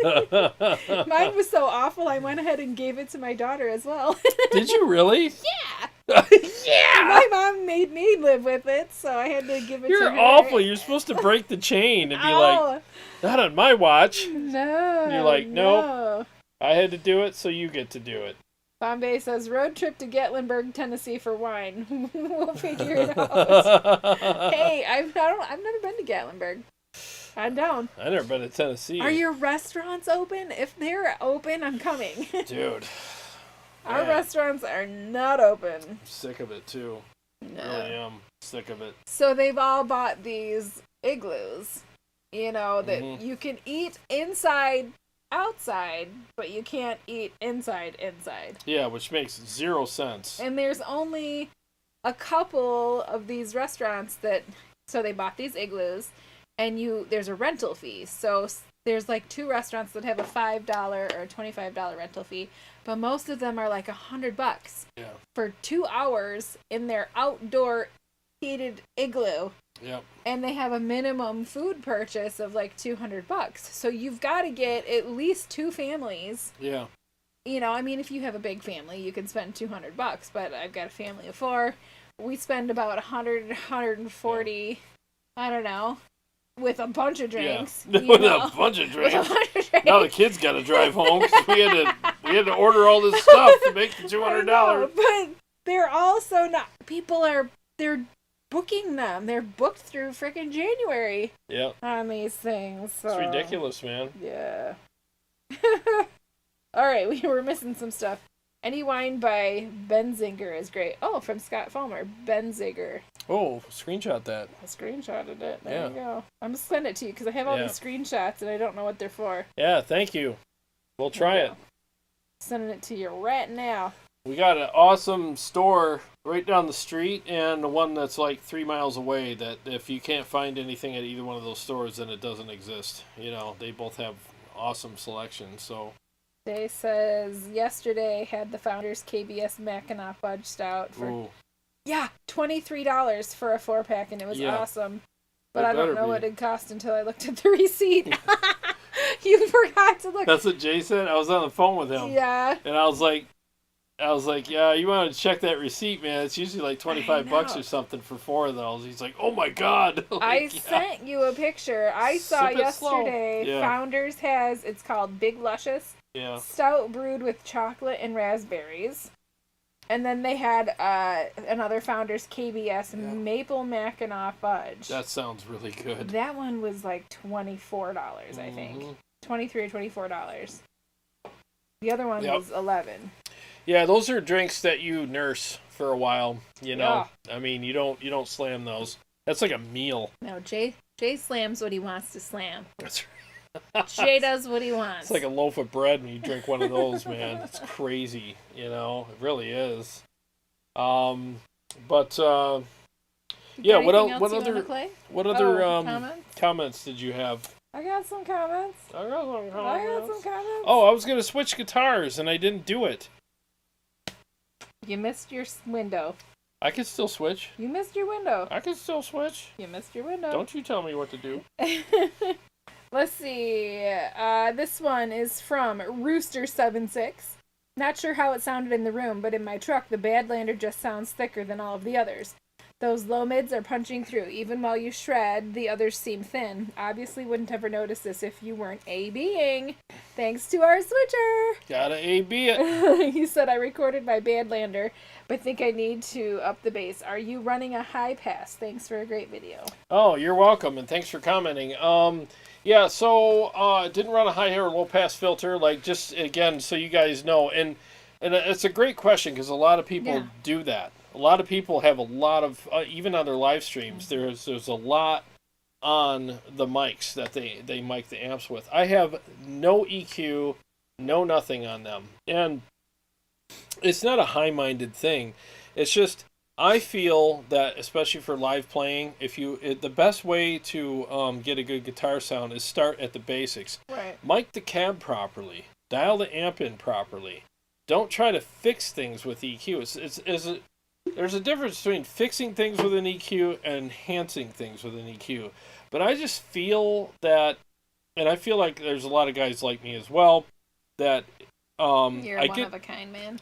Mine was so awful, I went ahead and gave it to my daughter as well. Did you really? Yeah. Yeah. My mom made me live with it, so I had to give it to her. You're awful. You're supposed to break the chain and be like, not on my watch. No. And you're like, nope. I had to do it, so you get to do it. Bombay says, road trip to Gatlinburg, Tennessee for wine. We'll figure it out. Hey, I've never been to Gatlinburg. I'm down. I've never been to Tennessee. Are your restaurants open? If they're open, I'm coming. Dude. Our restaurants are not open. I'm sick of it, too. No. I really am sick of it. So they've all bought these igloos, you know, that you can eat inside, outside, but you can't eat inside. Yeah, which makes 0 sense. And there's only a couple of these restaurants so they bought these igloos, and there's a rental fee. So there's like 2 restaurants that have a $5 or $25 rental fee, but most of them are like $100 for 2 hours in their outdoor heated igloo. Yep. And they have a minimum food purchase of like $200. So you've got to get at least 2 families. Yeah. You know, I mean, if you have a big family, you can spend $200, but I've got a family of 4. We spend about 100, 140, I don't know. with a bunch of drinks. Yeah. With a bunch of drinks. Now the kids got to drive home because we had to order all this stuff to make the $200. But they're also not. They're booking them. They're booked through freaking January. Yeah. On these things. So. It's ridiculous, man. Yeah. All right, we were missing some stuff. Any Wine by Benziger is great. Oh, from Scott Fulmer. Benziger. Oh, screenshot that. I screenshotted it. There you go. I'm going to send it to you because I have all these screenshots and I don't know what they're for. Yeah, thank you. We'll try it. Sending it to you right now. We got an awesome store right down the street and the one that's like 3 miles away that if you can't find anything at either one of those stores, then it doesn't exist. You know, they both have awesome selections, so... Jay says, yesterday had the Founders KBS Mackinac Fudge Stout for, $23 for a 4-pack, and it was awesome. But I don't know what it cost until I looked at the receipt. You forgot to look. That's what Jay said? I was on the phone with him. Yeah. And I was like, yeah, you want to check that receipt, man. It's usually like $25 or something for 4 of those. He's like, oh my God. I sent you a picture. I saw yesterday, Founders has, it's called Big Luscious. Yeah. Stout brewed with chocolate and raspberries. And then they had another Founders KBS Maple Mackinac Fudge. That sounds really good. That one was like $24, I think. $23 or $24. The other one was $11. Yeah, those are drinks that you nurse for a while, you know. Yeah. I mean, you don't slam those. That's like a meal. No, Jay slams what he wants to slam. That's right. Jay does what he wants. It's like a loaf of bread when you drink one of those, man. It's crazy, you know. It really is. What other comments did you have? I got some comments. Oh, I was gonna switch guitars and I didn't do it. You missed your window. I can still switch. You missed your window. I can still switch. You missed your window. Don't you tell me what to do. Let's see. This one is from Rooster76. Not sure how it sounded in the room, but in my truck, the Badlander just sounds thicker than all of the others. Those low mids are punching through. Even while you shred, the others seem thin. Obviously wouldn't ever notice this if you weren't A-Bing. Thanks to our switcher. Gotta A-B it. He said, I recorded my Badlander, but think I need to up the bass. Are you running a high pass? Thanks for a great video. Oh, you're welcome, and thanks for commenting. Yeah, so didn't run a high or low pass filter, like just again so you guys know, and it's a great question because a lot of people do that. A lot of people have a lot of even on their live streams. There's a lot on the mics that they mic the amps with. I have no EQ, no nothing on them, and it's not a high-minded thing. It's just I feel that, especially for live playing, the best way to get a good guitar sound is start at the basics. Right. Mic the cab properly. Dial the amp in properly. Don't try to fix things with EQ. There's a difference between fixing things with an EQ and enhancing things with an EQ. But I just feel that, and I feel like there's a lot of guys like me as well, that you're one of a kind, man.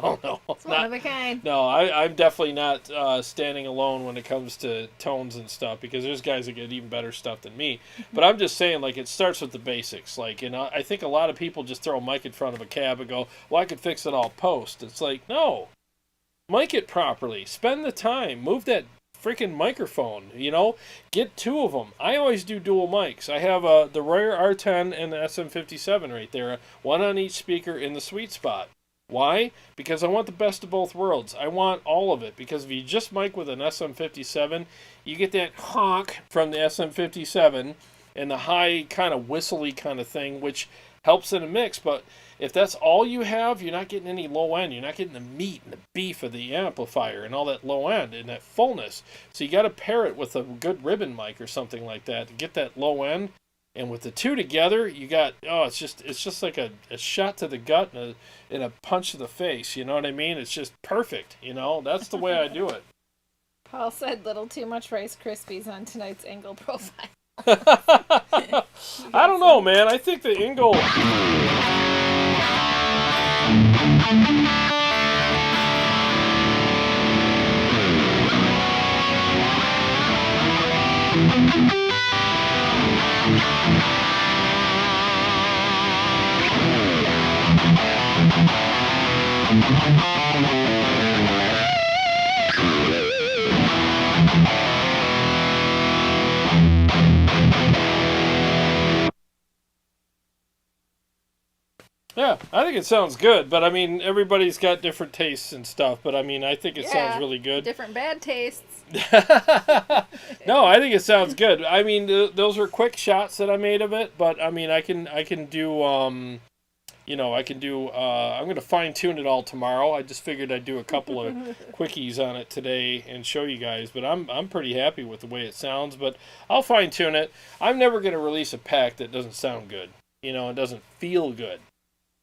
Oh, no. It's one of a kind. No, I'm definitely not standing alone when it comes to tones and stuff, because there's guys that get even better stuff than me. But I'm just saying, like, it starts with the basics. Like, and I think a lot of people just throw a mic in front of a cab and go, well, I could fix it all post. It's like, no. Mic it properly. Spend the time. Move that freaking microphone, you know? Get 2 of them. I always do dual mics. I have the Royer R10 and the SM57 right there. One on each speaker in the sweet spot. Why? Because I want the best of both worlds. I want all of it. Because if you just mic with an SM57, you get that honk from the SM57 and the high kind of whistly kind of thing, which helps in a mix. But if that's all you have, you're not getting any low end. You're not getting the meat and the beef of the amplifier and all that low end and that fullness. So you got to pair it with a good ribbon mic or something like that to get that low end. And with the 2 together, you got, it's just like a shot to the gut and a punch to the face. You know what I mean? It's just perfect. You know, that's the way I do it. Paul said little too much Rice Krispies on tonight's Engl profile. I don't know, man. I think the Engl... Yeah, I think it sounds good, but I mean, everybody's got different tastes and stuff, but I mean, I think it sounds really good. Different bad tastes. No, I think it sounds good. I mean, those are quick shots that I made of it, but I mean, I can do, I'm going to fine tune it all tomorrow. I just figured I'd do a couple of quickies on it today and show you guys, but I'm pretty happy with the way it sounds, but I'll fine tune it. I'm never going to release a pack that doesn't sound good. It doesn't feel good.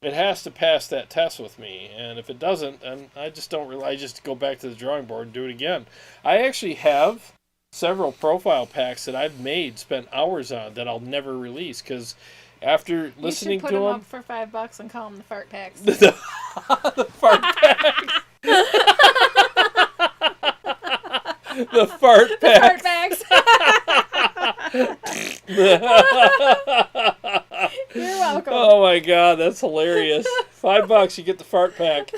It has to pass that test with me, and if it doesn't, then I just don't. I just go back to the drawing board and do it again. I actually have several profile packs that I've spent hours on that I'll never release because after listening to them, you should put them up for $5 and call them the fart packs. the fart packs. The fart packs. The fart packs. You're welcome. Oh my God, that's hilarious. $5, you get the fart pack.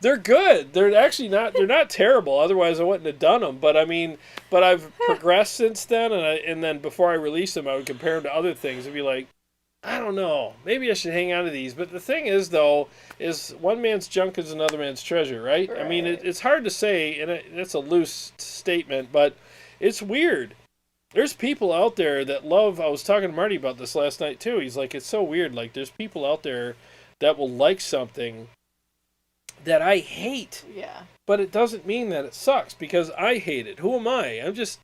They're good. They're actually not. They're not terrible. Otherwise, I wouldn't have done them. But I mean, I've progressed since then, and then before I release them, I would compare them to other things and be like, I don't know, maybe I should hang on to these. But the thing is, though, is one man's junk is another man's treasure, right? I mean, it's hard to say, and it's a loose statement, but it's weird. There's people out there that love. I was talking to Marty about this last night too. He's like, it's so weird. Like, there's people out there that will like something that I hate. Yeah. But it doesn't mean that it sucks because I hate it. Who am I? I'm just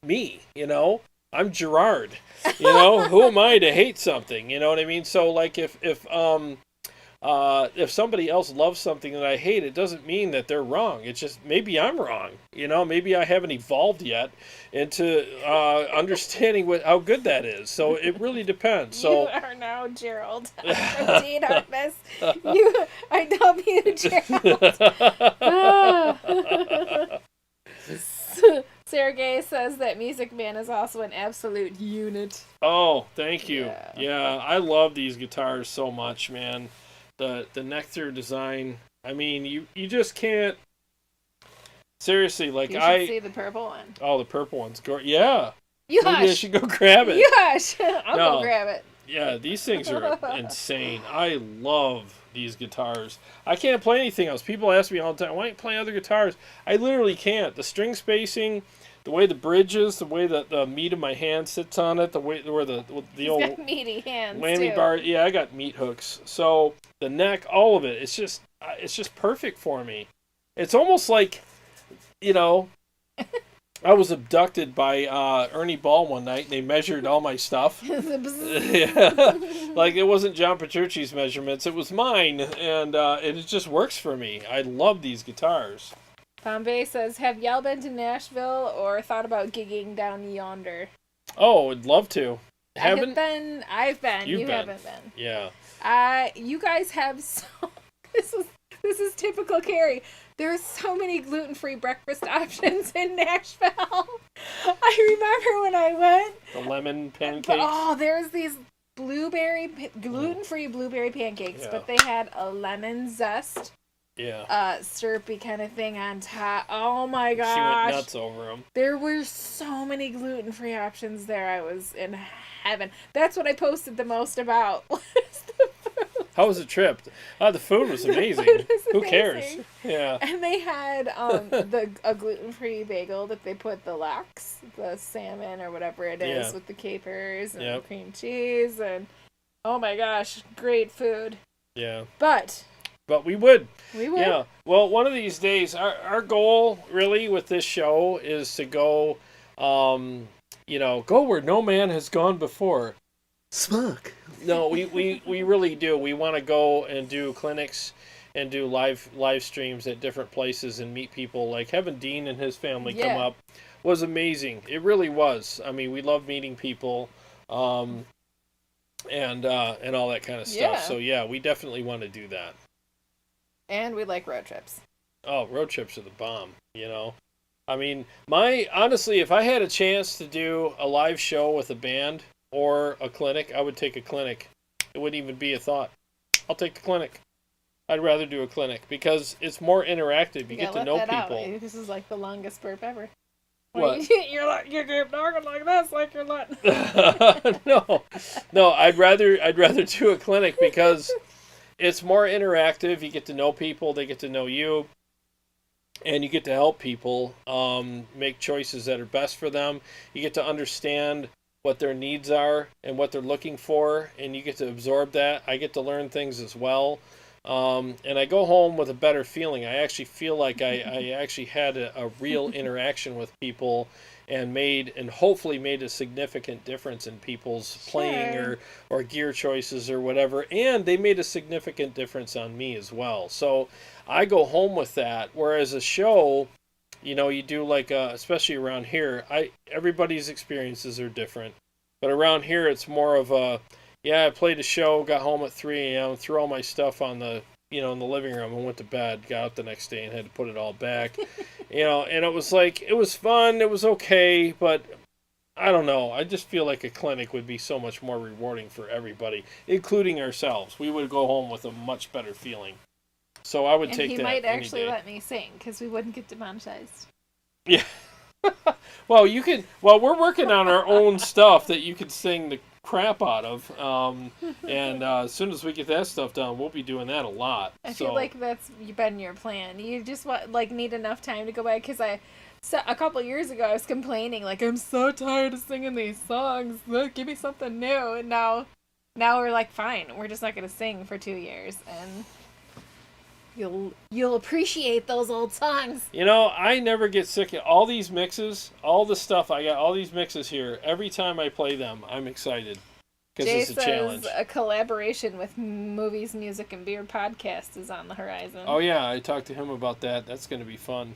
me, I'm Jarrod. Who am I to hate something? You know what I mean? So like if somebody else loves something that I hate, it doesn't mean that they're wrong. It's just maybe I'm wrong. Maybe I haven't evolved yet into understanding how good that is. So it really depends. So you are now Gerald. I'm Dean Hartness. I dub you Gerald. Sergey says that Music Man is also an absolute unit. Oh, thank you. Yeah, I love these guitars so much, man. The Nectar design. I mean, you just can't. Seriously, like you should see the purple one. Oh, the purple one's great. Yeah. You Maybe hush. I should go grab it. You hush. I'll go grab it. Yeah, these things are insane. I love these guitars. I can't play anything else. People ask me all the time, why don't you play other guitars? I literally can't. The string spacing, the way the bridge is, the way that the meat of my hand sits on it, the way where the old got meaty hands whammy too. bar. Yeah, I got meat hooks. So the neck, all of it, it's just perfect for me. It's almost like, I was abducted by Ernie Ball one night, and they measured all my stuff. Yeah. Like, it wasn't John Petrucci's measurements, it was mine, and it just works for me. I love these guitars. Bombay says, have y'all been to Nashville or thought about gigging down yonder? Oh, I'd love to. I've been. You haven't been. Yeah. You guys have so... This is typical Carrie. There's so many gluten-free breakfast options in Nashville. I remember when I went. The lemon pancakes. Oh, there's these gluten-free blueberry pancakes, but they had a lemon zest. Yeah. Syrupy kind of thing on top. Oh my gosh. She went nuts over them. There were so many gluten-free options there. I was in heaven. That's what I posted the most about. How was the trip? The food was amazing. Who cares? Yeah. And they had a gluten-free bagel that they put the lox, the salmon or whatever it is, with the capers and cream cheese, and oh my gosh, great food. Yeah. But we would. We would. Yeah. Well, one of these days, our goal really with this show is to go, go where no man has gone before. Smoke. No, we really do. We want to go and do clinics and do live streams at different places and meet people. Like having Dean and his family come up was amazing. It really was. I mean, we love meeting people, and all that kind of stuff. Yeah. So yeah, we definitely want to do that. And we like road trips. Oh, road trips are the bomb. I mean, honestly, if I had a chance to do a live show with a band or a clinic, I would take a clinic. It wouldn't even be a thought. I'll take the clinic. I'd rather do a clinic because it's more interactive. You get to know people. Out. This is like the longest burp ever. What? You're keep talking like this, like you're letting. No. I'd rather do a clinic because it's more interactive. You get to know people. They get to know you. And you get to help people make choices that are best for them. You get to understand what their needs are and what they're looking for, and you get to absorb that. I get to learn things as well. And I go home with a better feeling. I actually feel like I actually had a real interaction with people and hopefully made a significant difference in people's playing or gear choices or whatever. And they made a significant difference on me as well. So I go home with that. Whereas a show, you do like, especially around here, everybody's experiences are different. But around here, it's more of I played a show, got home at 3 a.m., threw all my stuff on in the living room and went to bed, got up the next day and had to put it all back. And it was like, it was fun, it was okay, but I don't know. I just feel like a clinic would be so much more rewarding for everybody, including ourselves. We would go home with a much better feeling. So I would take that. And he might actually any day. let me sing, because we wouldn't get demonetized. Yeah. Well, you can. Well, we're working on our own stuff that you can sing the crap out of, and as soon as we get that stuff done, we'll be doing that a lot. I feel like that's been your plan. You just need enough time to go back, because a couple years ago I was complaining like, I'm so tired of singing these songs. Look, give me something new. And now we're like, fine, we're just not gonna sing for 2 years, and you'll appreciate those old songs. I never get sick of all these mixes, all the stuff. I got all these mixes here. Every time I play them, I'm excited because it's a challenge. A collaboration with Movies, Music, and Beer podcast is on the horizon. Oh yeah, I talked to him about that. That's going to be fun.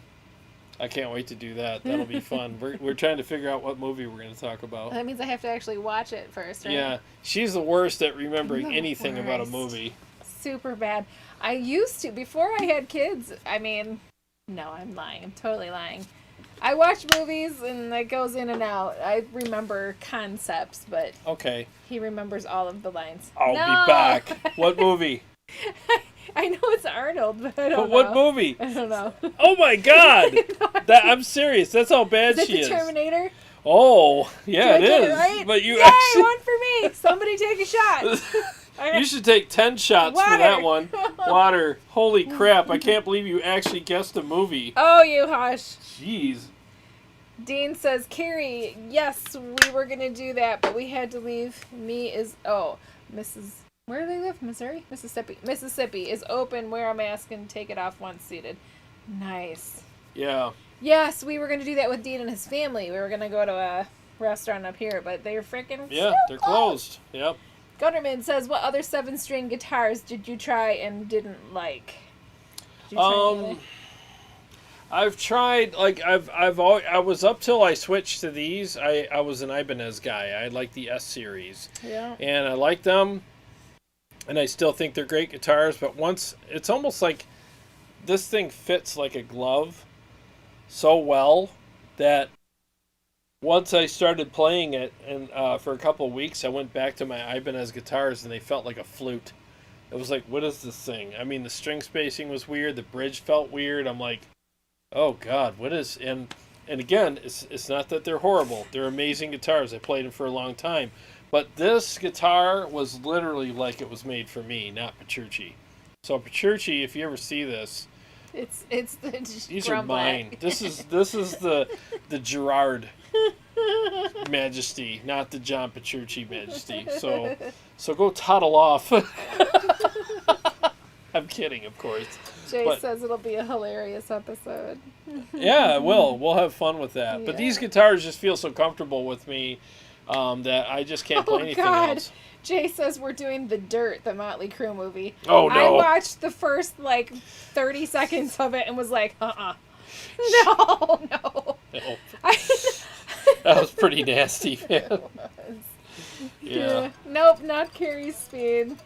I can't wait to do that. That'll be fun. We're trying to figure out what movie we're going to talk about. That means I have to actually watch it first, right? Yeah, she's the worst at remembering anything about a movie. Super bad. I used to, before I had kids. I mean, no, I'm lying. I'm totally lying. I watch movies and it goes in and out. I remember concepts, but okay. He remembers all of the lines. I'll be back. What movie? I know it's Arnold, but I don't know. But what movie? I don't know. Oh my God! I'm serious. That's how bad she is. Is it the Terminator? Oh, yeah, it is. Right? But you Yay, actually... one for me. Somebody take a shot. You should take 10 shots for that one. Water. Holy crap. I can't believe you actually guessed a movie. Oh, you hush. Jeez. Dean says, Carrie, yes, we were going to do that, but we had to leave. Where do they live? Missouri? Mississippi. Mississippi is open. Wear a mask and take it off once seated. Nice. Yeah. Yes, we were going to do that with Dean and his family. We were going to go to a restaurant up here, but they're freaking they're closed. Yep. Gutterman says, what other 7-string guitars did you try and didn't like? I've tried, I was up till I switched to these. I was an Ibanez guy. I like the S series. Yeah. And I like them. And I still think they're great guitars, but it's almost like this thing fits like a glove so well that once I started playing it, and for a couple of weeks, I went back to my Ibanez guitars, and they felt like a flute. It was like, what is this thing? I mean, the string spacing was weird. The bridge felt weird. I'm like, oh God, what is? And again, it's not that they're horrible. They're amazing guitars. I played them for a long time. But this guitar was literally like it was made for me, not Petrucci. So Petrucci, if you ever see this, it's these are mine. This is the Jarrod Majesty, not the John Petrucci Majesty. So go toddle off. I'm kidding, of course. Jay says it'll be a hilarious episode. Yeah, it will. We'll have fun with that. Yeah. But these guitars just feel so comfortable with me that I just can't play anything else. Jay says we're doing The Dirt, the Motley Crue movie. Oh, no. I watched the first, 30 seconds of it and was like, No. That was pretty nasty, man. Yeah. Nope, not Carrie's speed.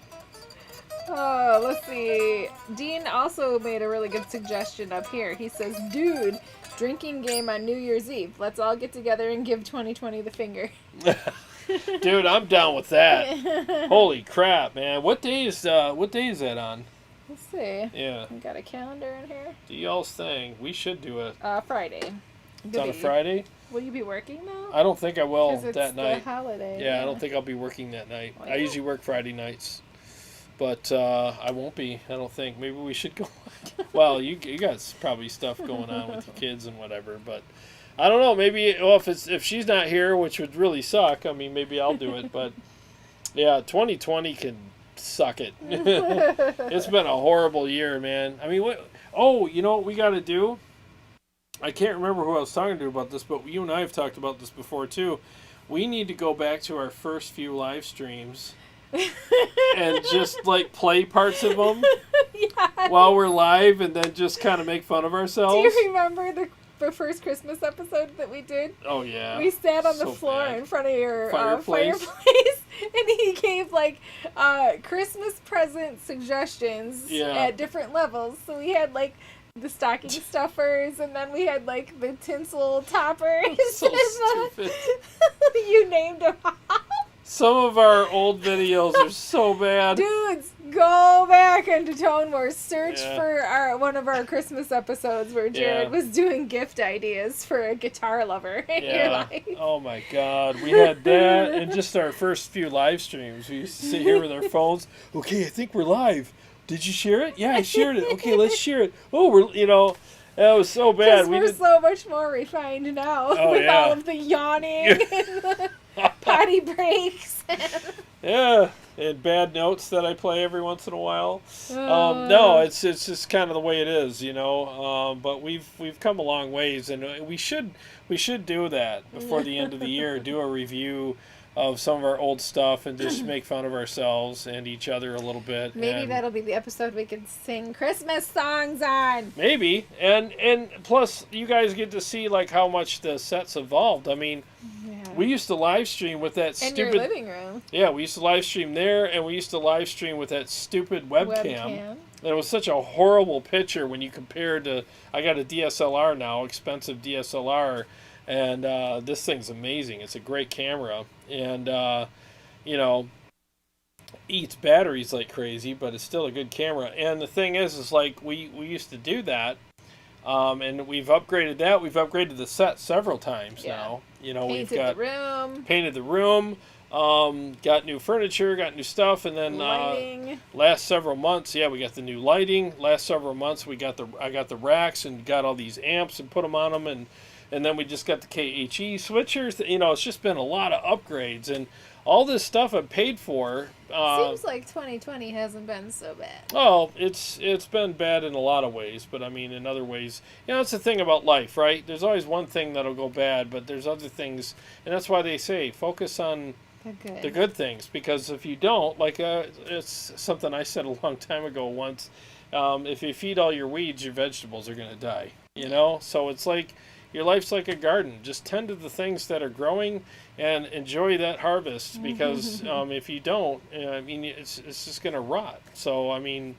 Let's see. Dean also made a really good suggestion up here. He says, dude, Drinking game on New Year's Eve. Let's all get together and give 2020 the finger. Dude, I'm down with that. Holy crap, man! What day is that on? Let's see. Yeah. We got a calendar in here. Do y'all's thing. We should do it. Friday. It's on a Friday? Will you be working though? I don't think I will it's that night. The holiday. Yeah, I don't think I'll be working that night. Well, I usually work Friday nights. But I won't be, I don't think. Maybe we should go. Well, you got probably stuff going on with your kids and whatever, but I don't know. Maybe if she's not here, which would really suck, I mean, maybe I'll do it. But yeah, 2020 can suck it. It's been a horrible year, man. I mean, you know what we got to do? I can't remember who I was talking to about this, but you and I have talked about this before too. We need to go back to our first few live streams and just like play parts of them while we're live, and then just kind of make fun of ourselves. Do you remember the first Christmas episode that we did? Oh yeah. We sat on the floor in front of your fireplace, and he gave like Christmas present suggestions at different levels. So we had like the stocking stuffers, and then we had like the tinsel toppers. So stupid. You named them. Some of our old videos are so bad. Dudes, go back into Tone Wars. Search for one of our Christmas episodes where Jarrod was doing gift ideas for a guitar lover in your life. Oh my God. We had that, and just our first few live streams. We used to sit here with our phones. Okay, I think we're live. Did you share it? Yeah, I shared it. Okay, let's share it. Oh, that was so bad. We're so much more refined now with all of the yawning and the potty breaks. Yeah, and bad notes that I play every once in a while. No, it's just kind of the way it is, you know. But we've come a long ways, and we should do that before the end of the year. Do a review of some of our old stuff and just make fun of ourselves and each other a little bit. Maybe that'll be the episode we can sing Christmas songs on. Maybe. And plus you guys get to see like how much the set's evolved. I mean, we used to live stream with that stupid... In your living room. Yeah, we used to live stream there, and we used to live stream with that stupid webcam. And it was such a horrible picture when you compared to... I got a DSLR now, expensive DSLR, and this thing's amazing. It's a great camera, and eats batteries like crazy, but it's still a good camera. And the thing is like we used to do that, and we've upgraded that. We've upgraded the set several times now. You know, painted the room, got new furniture, got new stuff, and then last several months, we got the new lighting. Last several months, I got the racks and got all these amps and put them on them, and then we just got the KHE switchers. You know, it's just been a lot of upgrades, and all this stuff I've paid for. Seems like 2020 hasn't been so bad. Oh, it's been bad in a lot of ways, but I mean in other ways, it's the thing about life, right? There's always one thing that'll go bad, but there's other things, and that's why they say focus on the good things, because if you don't, like it's something I said a long time ago once, if you feed all your weeds, your vegetables are going to die, you know? So it's like your life's like a garden. Just tend to the things that are growing and enjoy that harvest, because if you don't, I mean, it's just going to rot. So, I mean,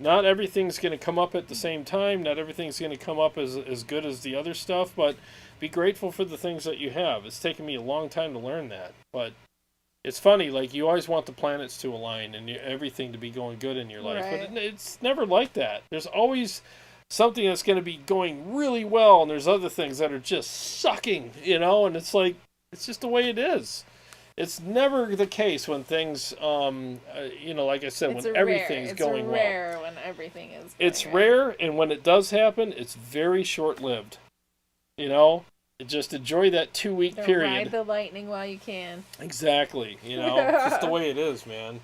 not everything's going to come up at the same time. Not everything's going to come up as good as the other stuff, but be grateful for the things that you have. It's taken me a long time to learn that, but it's funny, like you always want the planets to align and everything to be going good in your life, but it's never like that. There's always something that's going to be going really well, and there's other things that are just sucking, and it's like, it's just the way it is. It's never the case when things, like I said, when everything's going well. It's rare when everything is going It's rare, and when it does happen, it's very short-lived. Just enjoy that 2-week period. Ride the lightning while you can. Exactly. It's just the way it is, man.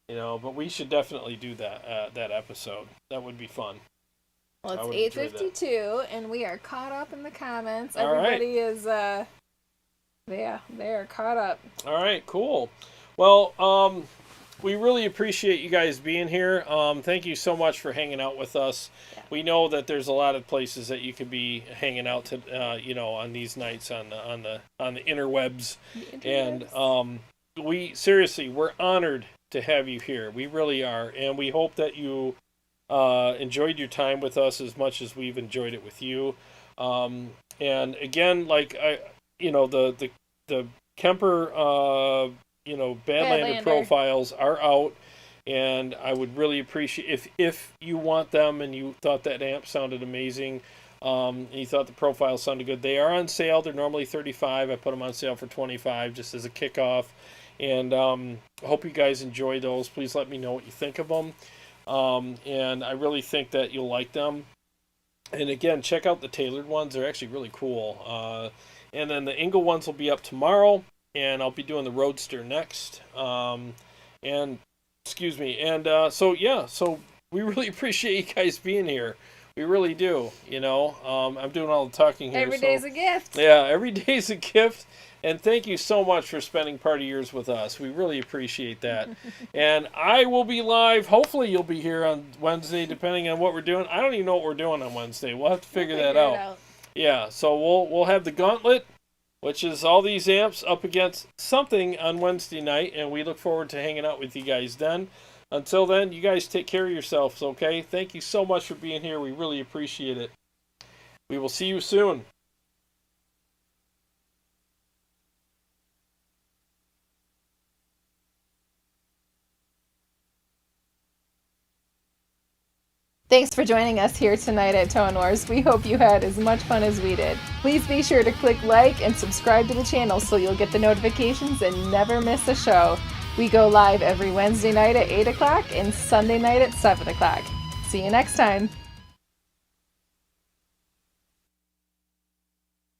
But we should definitely do that episode. That would be fun. Well, it's 8:52, and we are caught up in the comments. All Everybody is, they are caught up. All right, cool. Well, we really appreciate you guys being here. Thank you so much for hanging out with us. Yeah. We know that there's a lot of places that you could be hanging out to, on these nights on the interwebs. And we're honored to have you here. We really are, and we hope that you enjoyed your time with us as much as we've enjoyed it with you. And again, like the Kemper, Badlander Profiles are out, and I would really appreciate if you want them and you thought that amp sounded amazing, and you thought the profiles sounded good. They are on sale. They're normally $35. I put them on sale for $25 just as a kickoff, and I hope you guys enjoy those. Please let me know what you think of them, and I really think that you'll like them. And again, check out the tailored ones. They're actually really cool. And then the Engl ones will be up tomorrow, and I'll be doing the Roadster next. And so we really appreciate you guys being here. We really do. I'm doing all the talking here. Every day's a gift. Yeah, every day's a gift. And thank you so much for spending part of yours with us. We really appreciate that. And I will be live. Hopefully you'll be here on Wednesday, depending on what we're doing. I don't even know what we're doing on Wednesday. We'll have to figure that out. Yeah, so we'll have the gauntlet, which is all these amps up against something on Wednesday night, and we look forward to hanging out with you guys then. Until then, you guys take care of yourselves, okay? Thank you so much for being here. We really appreciate it. We will see you soon. Thanks for joining us here tonight at Tone Wars. We hope you had as much fun as we did. Please be sure to click like and subscribe to the channel so you'll get the notifications and never miss a show. We go live every Wednesday night at 8 o'clock and Sunday night at 7 o'clock. See you next time.